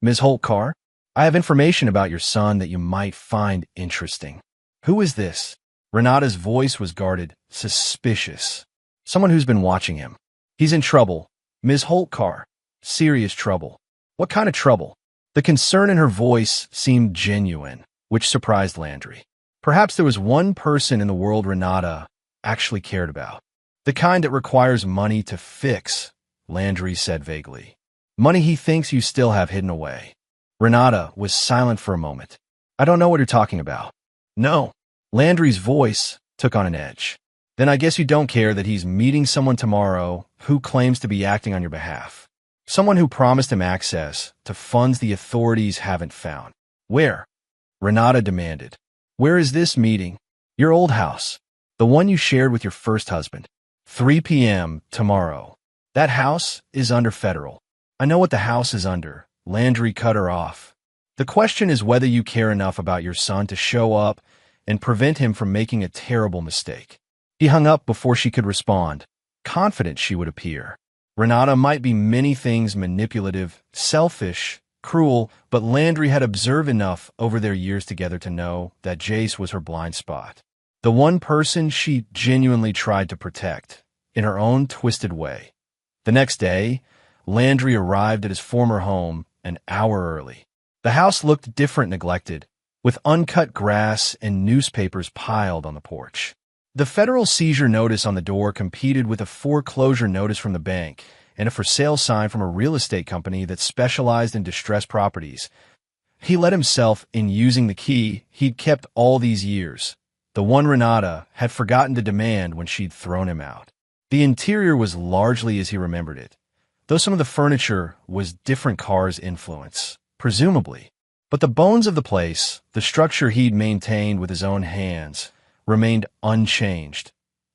"Ms. Holt-Carr, I have information about your son that you might find interesting." "Who is this?" Renata's voice was guarded, suspicious. "Someone who's been watching him. He's in trouble, Ms. Holt-Carr. Serious trouble." "What kind of trouble?" The concern in her voice seemed genuine, which surprised Landry. Perhaps there was one person in the world Renata actually cared about. "The kind that requires money to fix," Landry said vaguely. "Money he thinks you still have hidden away." Renata was silent for a moment. "I don't know what you're talking about." "No." Landry's voice took on an edge. "Then I guess you don't care that he's meeting someone tomorrow who claims to be acting on your behalf. Someone who promised him access to funds the authorities haven't found." "Where?" Renata demanded. "Where is this meeting?" "Your old house. The one you shared with your first husband. 3 p.m. tomorrow. That house is under federal." "I know what the house is under," Landry cut her off. "The question is whether you care enough about your son to show up and prevent him from making a terrible mistake." He hung up before she could respond, confident she would appear. Renata might be many things: manipulative, selfish, cruel, but Landry had observed enough over their years together to know that Jace was her blind spot. The one person she genuinely tried to protect, in her own twisted way. The next day, Landry arrived at his former home an hour early. The house looked different, neglected, with uncut grass and newspapers piled on the porch. The federal seizure notice on the door competed with a foreclosure notice from the bank and a for sale sign from a real estate company that specialized in distressed properties. He let himself in using the key he'd kept all these years, the one Renata had forgotten to demand when she'd thrown him out. The interior was largely as he remembered it, though some of the furniture was different Carr's influence, presumably. But the bones of the place, the structure he'd maintained with his own hands, remained unchanged.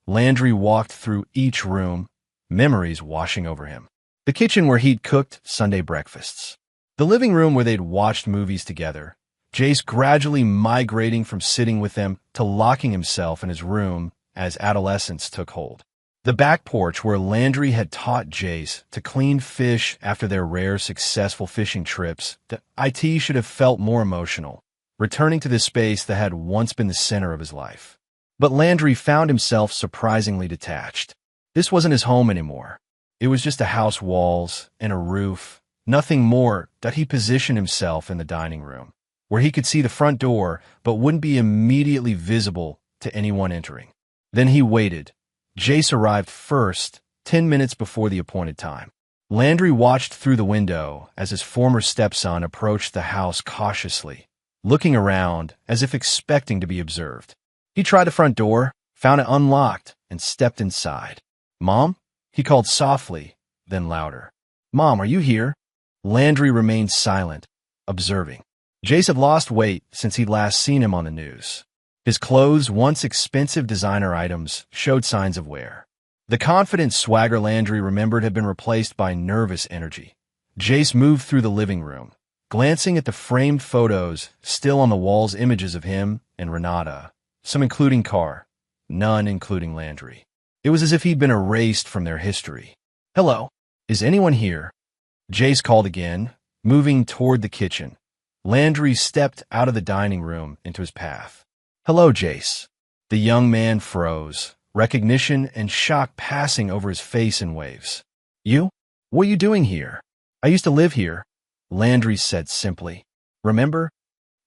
Landry walked through each room, memories washing over him. The kitchen where he'd cooked Sunday breakfasts. The living room where they'd watched movies together. Jace gradually migrating from sitting with them to locking himself in his room as adolescence took hold. The back porch where Landry had taught Jace to clean fish after their rare successful fishing trips that IT should have felt more emotional. returning to this space that had once been the center of his life. But Landry found himself surprisingly detached. This wasn't his home anymore. It was just a house walls and a roof, nothing more. That he positioned himself in the dining room, where he could see the front door but wouldn't be immediately visible to anyone entering. Then he waited. Jace arrived first, 10 minutes before the appointed time. Landry watched through the window as his former stepson approached the house cautiously, looking around as if expecting to be observed. He tried the front door, found it unlocked, and stepped inside. "Mom?" he called softly, then louder. "Mom, are you here?" Landry remained silent, observing. Jace had lost weight since he'd last seen him on the news. His clothes, once expensive designer items, showed signs of wear. The confident swagger Landry remembered had been replaced by nervous energy. Jace moved through the living room, glancing at the framed photos still on the walls, images of him and Renata, some including Carr, none including Landry. It was as if he'd been erased from their history. "Hello, is anyone here?" Jace called again, moving toward the kitchen. Landry stepped out of the dining room into his path. "Hello, Jace." The young man froze, recognition and shock passing over his face in waves. "You? What are you doing here?" "I used to live here," Landry said simply. "Remember?"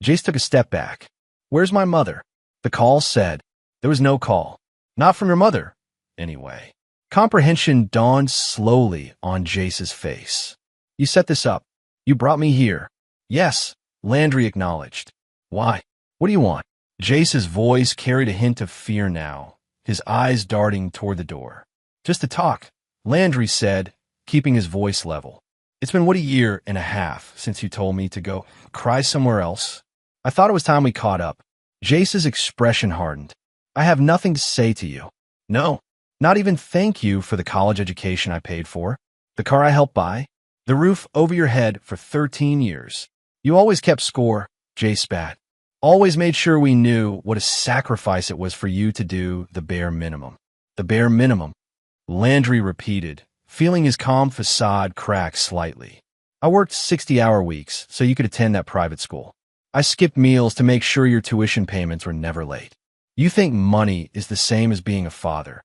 Jace took a step back. "Where's my mother?" The call said. There was no call. Not from your mother, anyway. Comprehension dawned slowly on Jace's face. "You set this up. You brought me here." "Yes," Landry acknowledged. "Why? What do you want?" Jace's voice carried a hint of fear now, his eyes darting toward the door. "Just to talk," Landry said, keeping his voice level. "It's been, what, a year and a half since you told me to go cry somewhere else. I thought it was time we caught up." Jace's expression hardened. "I have nothing to say to you. No, not even thank you for the college education I paid for, the car I helped buy, the roof over your head for 13 years. You always kept score," Jace spat. "Always made sure we knew what a sacrifice it was for you to do the bare minimum." "The bare minimum," Landry repeated, feeling his calm facade crack slightly. "I worked 60-hour weeks so you could attend that private school. I skipped meals to make sure your tuition payments were never late. You think money is the same as being a father?"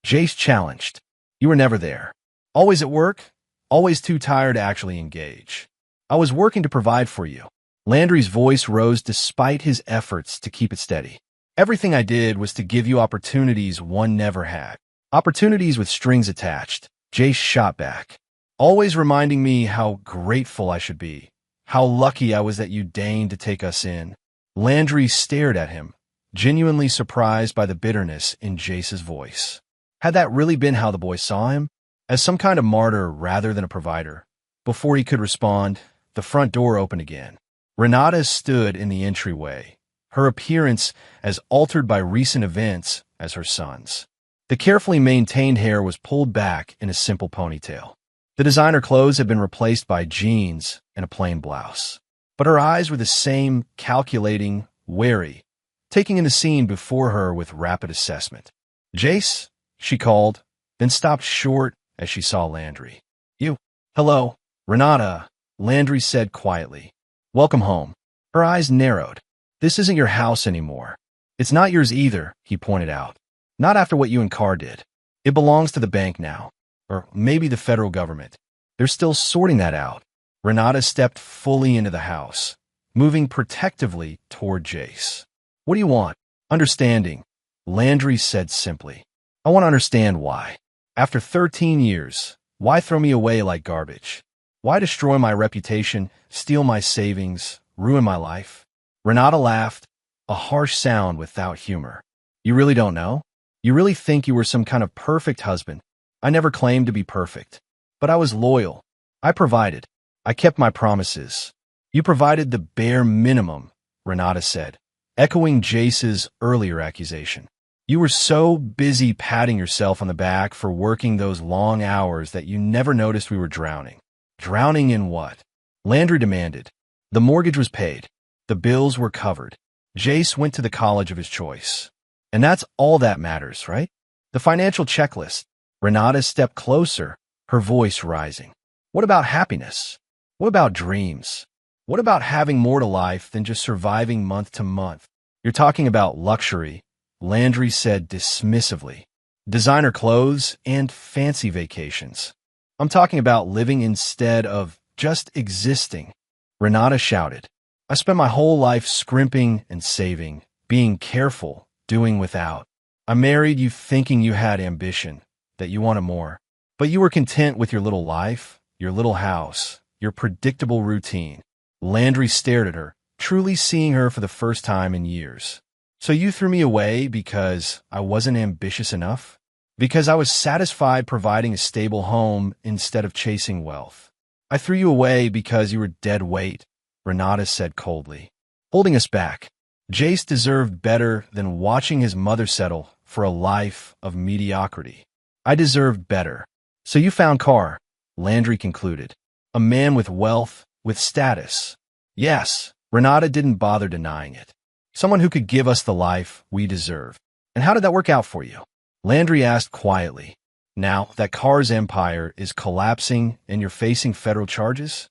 Jace challenged. "You were never there. Always at work, always too tired to actually engage. I was working to provide for you." Landry's voice rose despite his efforts to keep it steady. "Everything I did was to give you opportunities one never had. Opportunities with strings attached," Jace shot back. "Always reminding me how grateful I should be, how lucky I was that you deigned to take us in." Landry stared at him, genuinely surprised by the bitterness in Jace's voice. Had that really been how the boy saw him? As some kind of martyr rather than a provider? Before he could respond, the front door opened again. Renata stood in the entryway, her appearance as altered by recent events as her son's. The carefully maintained hair was pulled back in a simple ponytail. The designer clothes had been replaced by jeans and a plain blouse. But her eyes were the same, calculating, wary, taking in the scene before her with rapid assessment. "Jace?" she called, then stopped short as she saw Landry. "You." "Hello, Renata," Landry said quietly. "Welcome home." Her eyes narrowed. "This isn't your house anymore." "It's not yours either," he pointed out. "Not after what you and Carr did. It belongs to the bank now. Or maybe the federal government. They're still sorting that out." Renata stepped fully into the house, moving protectively toward Jace. "What do you want?" "Understanding," Landry said simply. "I want to understand why. After 13 years, why throw me away like garbage? Why destroy my reputation, steal my savings, ruin my life?" Renata laughed, a harsh sound without humor. "You really don't know? You really think you were some kind of perfect husband? I never claimed to be perfect. But I was loyal. I provided. I kept my promises." "You provided the bare minimum," Renata said, echoing Jace's earlier accusation. "You were so busy patting yourself on the back for working those long hours that you never noticed we were drowning." "Drowning in what?" Landry demanded. The mortgage was paid. The bills were covered. Jace went to the college of his choice. And that's all that matters, right? The financial checklist. Renata stepped closer, her voice rising. "What about happiness? What about dreams? What about having more to life than just surviving month to month? You're talking about luxury, Landry said dismissively. Designer clothes and fancy vacations. I'm talking about living instead of just existing. Renata shouted. I spent my whole life scrimping and saving, being careful, doing without. I married you thinking you had ambition, that you wanted more. But you were content with your little life, your little house, your predictable routine. Landry stared at her, truly seeing her for the first time in years. So you threw me away because I wasn't ambitious enough? Because I was satisfied providing a stable home instead of chasing wealth. I threw you away because you were dead weight, Renata said coldly, holding us back. Jace deserved better than watching his mother settle for a life of mediocrity. I deserved better. So you found Carr, Landry concluded. A man with wealth, with status. Yes, Renata didn't bother denying it. Someone who could give us the life we deserve. And how did that work out for you? Landry asked quietly. Now that Carr's empire is collapsing and you're facing federal charges?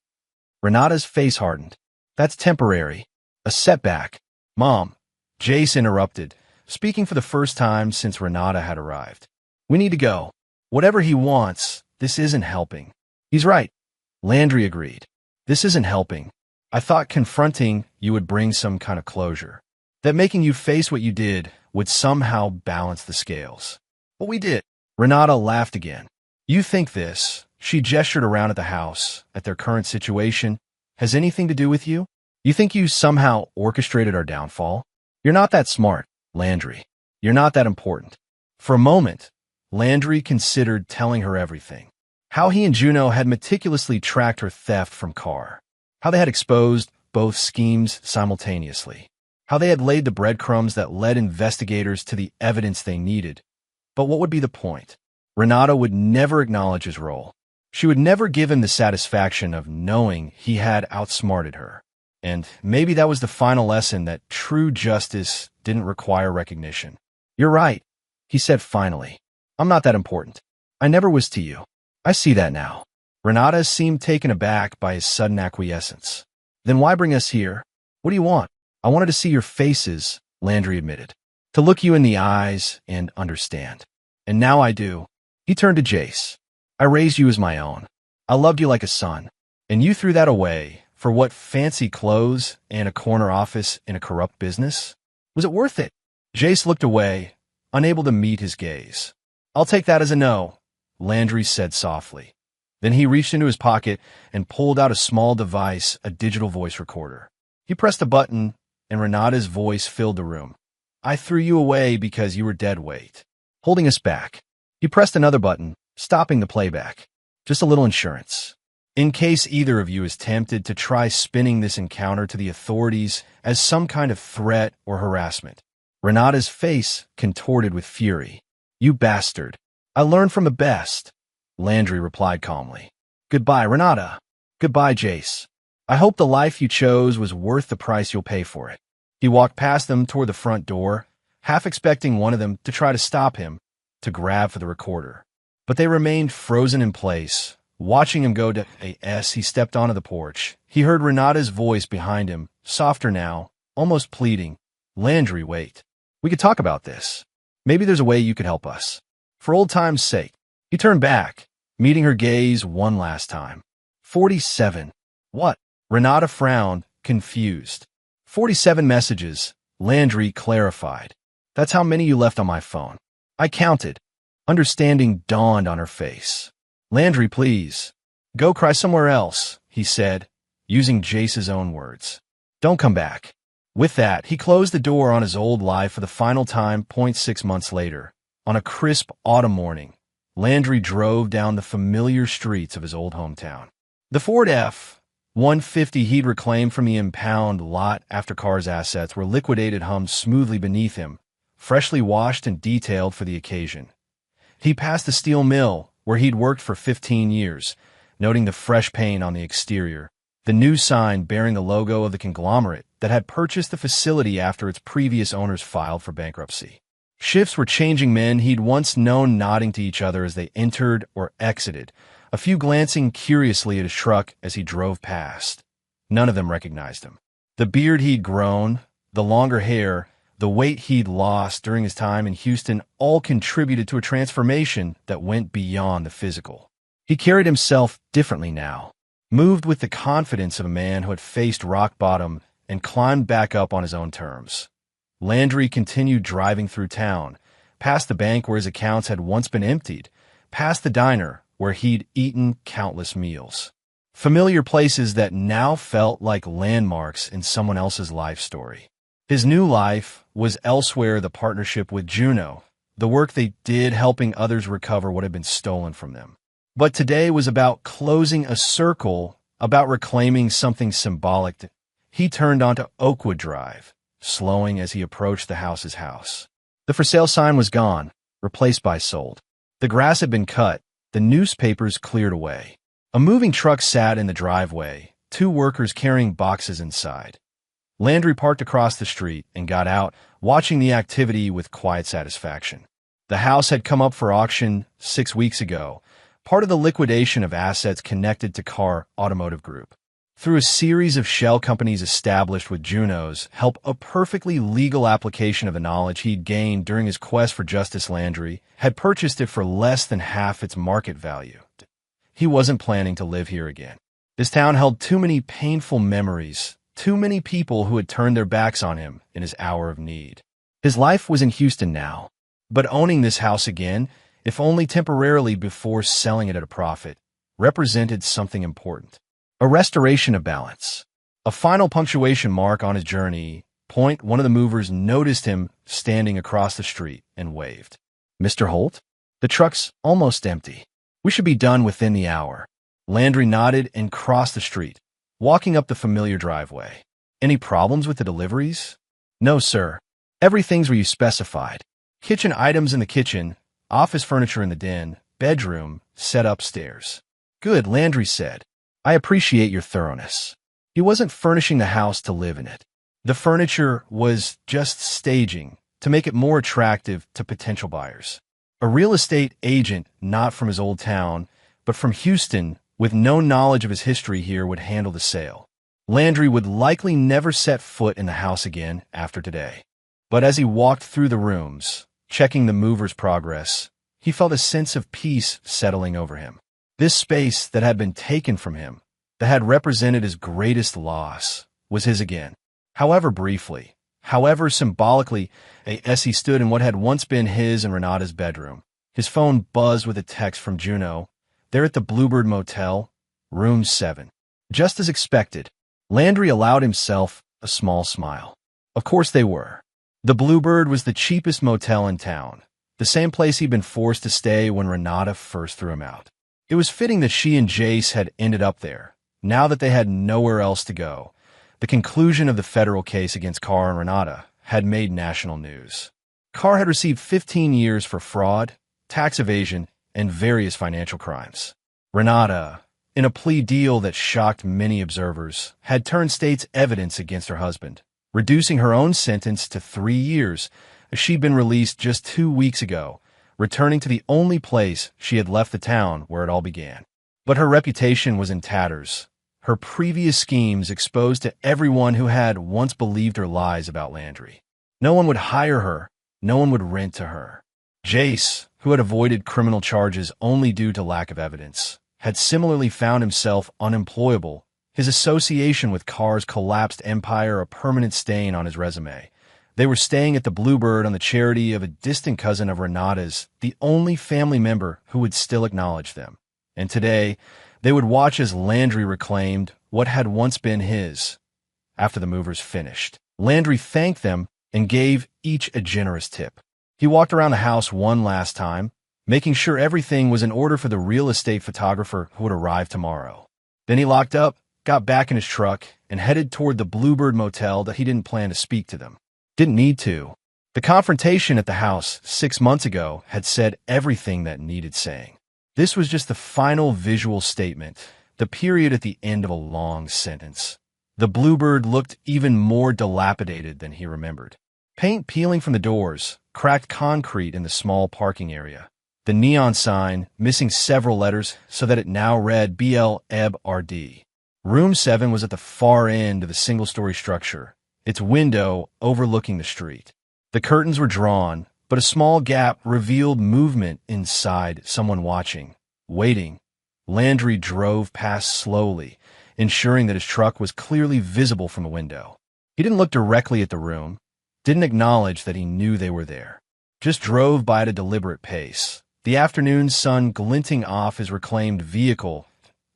Renata's face hardened. That's temporary. A setback. Mom, Jace interrupted, speaking for the first time since Renata had arrived. We need to go. Whatever he wants, this isn't helping. He's right. Landry agreed. This isn't helping. I thought confronting you would bring some kind of closure. That making you face what you did would somehow balance the scales. But we did. Renata laughed again. You think this, she gestured around at the house, at their current situation, has anything to do with you? You think you somehow orchestrated our downfall? You're not that smart, Landry. You're not that important. For a moment, Landry considered telling her everything. How he and Juno had meticulously tracked her theft from Carr. How they had exposed both schemes simultaneously. How they had laid the breadcrumbs that led investigators to the evidence they needed. But what would be the point? Renata would never acknowledge his role. She would never give him the satisfaction of knowing he had outsmarted her. And maybe that was the final lesson, that true justice didn't require recognition. You're right, he said finally. I'm not that important. I never was to you. I see that now. Renata seemed taken aback by his sudden acquiescence. Then why bring us here? What do you want? I wanted to see your faces, Landry admitted. To look you in the eyes and understand. And now I do. He turned to Jace. I raised you as my own. I loved you like a son. And you threw that away for what, fancy clothes and a corner office in a corrupt business? Was it worth it? Jace looked away, unable to meet his gaze. I'll take that as a no, Landry said softly. Then he reached into his pocket and pulled out a small device, a digital voice recorder. He pressed a button, and Renata's voice filled the room. I threw you away because you were dead weight, holding us back. He pressed another button, stopping the playback. Just a little insurance. In case either of you is tempted to try spinning this encounter to the authorities as some kind of threat or harassment. Renata's face contorted with fury. You bastard. I learned from the best, Landry replied calmly. Goodbye, Renata. Goodbye, Jace. I hope the life you chose was worth the price you'll pay for it. He walked past them toward the front door, half expecting one of them to try to stop him, to grab for the recorder. But they remained frozen in place. Watching him go to he stepped onto the porch. He heard Renata's voice behind him, softer now, almost pleading. Landry, wait. We could talk about this. Maybe there's a way you could help us. For old time's sake. He turned back, meeting her gaze one last time. 47. What? Renata frowned, confused. 47 messages, Landry clarified. That's how many you left on my phone. I counted. Understanding dawned on her face. Landry, please. Go cry somewhere else, he said, using Jace's own words. Don't come back. With that, he closed the door on his old life for the final time. 6 months later, on a crisp autumn morning, Landry drove down the familiar streets of his old hometown. The Ford F-150 he'd reclaimed from the impound lot after Carr's assets were liquidated hummed smoothly beneath him, freshly washed and detailed for the occasion. He passed the steel mill, where he'd worked for 15 years, noting the fresh paint on the exterior, the new sign bearing the logo of the conglomerate that had purchased the facility after its previous owners filed for bankruptcy. Shifts were changing, men he'd once known nodding to each other as they entered or exited, a few glancing curiously at his truck as he drove past. None of them recognized him. The beard he'd grown, the longer hair, the weight he'd lost during his time in Houston all contributed to a transformation that went beyond the physical. He carried himself differently now, moved with the confidence of a man who had faced rock bottom and climbed back up on his own terms. Landry continued driving through town, past the bank where his accounts had once been emptied, past the diner where he'd eaten countless meals. Familiar places that now felt like landmarks in someone else's life story. His new life was elsewhere: the partnership with Juno, the work they did helping others recover what had been stolen from them. But today was about closing a circle, about reclaiming something symbolic. He turned onto Oakwood Drive, slowing as he approached the house's house. The for sale sign was gone, replaced by sold. The grass had been cut, the newspapers cleared away. A moving truck sat in the driveway, 2 workers carrying boxes inside. Landry parked across the street and got out, watching the activity with quiet satisfaction. The house had come up for auction 6 weeks ago, part of the liquidation of assets connected to Carr Automotive Group. Through a series of shell companies established with Juno's help, a perfectly legal application of the knowledge he'd gained during his quest for justice, Landry had purchased it for less than half its market value. He wasn't planning to live here again. This town held too many painful memories, too many people who had turned their backs on him in his hour of need. His life was in Houston now, but owning this house again, if only temporarily before selling it at a profit, represented something important. A restoration of balance. A final punctuation mark on his journey. Point. One of the movers noticed him standing across the street and waved. "Mr. Holt? The truck's almost empty. We should be done within the hour." Landry nodded and crossed the street, walking up the familiar driveway. "Any problems with the deliveries?" "No, sir. Everything's where you specified. Kitchen items in the kitchen, office furniture in the den, bedroom set upstairs." "Good," Landry said. "I appreciate your thoroughness." He wasn't furnishing the house to live in it. The furniture was just staging to make it more attractive to potential buyers. A real estate agent, not from his old town, but from Houston, with no knowledge of his history here, would handle the sale. Landry would likely never set foot in the house again after today. But as he walked through the rooms, checking the mover's progress, he felt a sense of peace settling over him. This space that had been taken from him, that had represented his greatest loss, was his again. However briefly, however symbolically, as he stood in what had once been his and Renata's bedroom, his phone buzzed with a text from Juno. They're at the Bluebird Motel, room 7. Just as expected, Landry allowed himself a small smile. Of course they were. The Bluebird was the cheapest motel in town, the same place he'd been forced to stay when Renata first threw him out. It was fitting that she and Jace had ended up there, now that they had nowhere else to go. The conclusion of the federal case against Carr and Renata had made national news. Carr had received 15 years for fraud, tax evasion, and various financial crimes. Renata, in a plea deal that shocked many observers, had turned state's evidence against her husband, reducing her own sentence to 3 years, as she'd been released just 2 weeks ago, returning to the only place she had left the town where it all began. But her reputation was in tatters, her previous schemes exposed to everyone who had once believed her lies about Landry. No one would hire her, no one would rent to her. Jace, who had avoided criminal charges only due to lack of evidence, had similarly found himself unemployable, his association with Carr's collapsed empire a permanent stain on his resume. They were staying at the Bluebird on the charity of a distant cousin of Renata's, the only family member who would still acknowledge them. And today, they would watch as Landry reclaimed what had once been his. After the movers finished, Landry thanked them and gave each a generous tip. He walked around the house one last time, making sure everything was in order for the real estate photographer who would arrive tomorrow. Then he locked up, got back in his truck, and headed toward the Bluebird Motel that he didn't plan to speak to them. Didn't need to. The confrontation at the house 6 months ago had said everything that needed saying. This was just the final visual statement, the period at the end of a long sentence. The Bluebird looked even more dilapidated than he remembered. Paint peeling from the doors, cracked concrete in the small parking area. The neon sign missing several letters so that it now read BL EB RD. Room 7 was at the far end of the single-story structure, its window overlooking the street. The curtains were drawn, but a small gap revealed movement inside, someone watching, waiting. Landry drove past slowly, ensuring that his truck was clearly visible from the window. He didn't look directly at the room, didn't acknowledge that he knew they were there. Just drove by at a deliberate pace, the afternoon sun glinting off his reclaimed vehicle,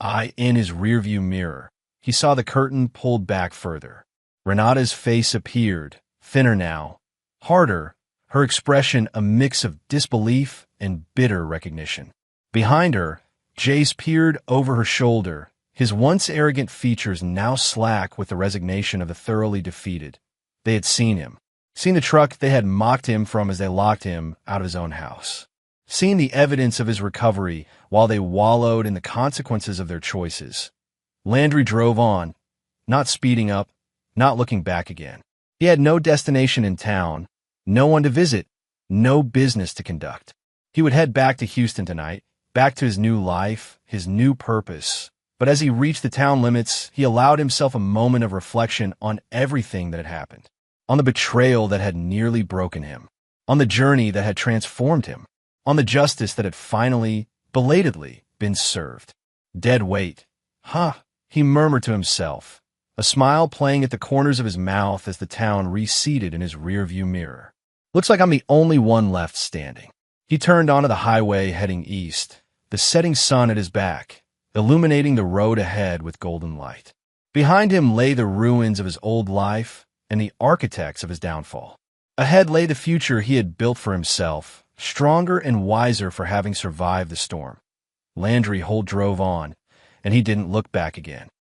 eye in his rearview mirror. He saw the curtain pulled back further. Renata's face appeared, thinner now, harder, her expression a mix of disbelief and bitter recognition. Behind her, Jace peered over her shoulder, his once arrogant features now slack with the resignation of the thoroughly defeated. They had seen him. Seen the truck they had mocked him from as they locked him out of his own house. Seen the evidence of his recovery while they wallowed in the consequences of their choices. Landry drove on, not speeding up, not looking back again. He had no destination in town, no one to visit, no business to conduct. He would head back to Houston tonight, back to his new life, his new purpose. But as he reached the town limits, he allowed himself a moment of reflection on everything that had happened. On the betrayal that had nearly broken him, on the journey that had transformed him, on the justice that had finally, belatedly, been served. Dead weight. He murmured to himself, a smile playing at the corners of his mouth as the town receded in his rearview mirror. Looks like I'm the only one left standing. He turned onto the highway heading east, the setting sun at his back, illuminating the road ahead with golden light. Behind him lay the ruins of his old life and the architects of his downfall. Ahead lay the future he had built for himself, stronger and wiser for having survived the storm. Landry drove on, and he didn't look back again.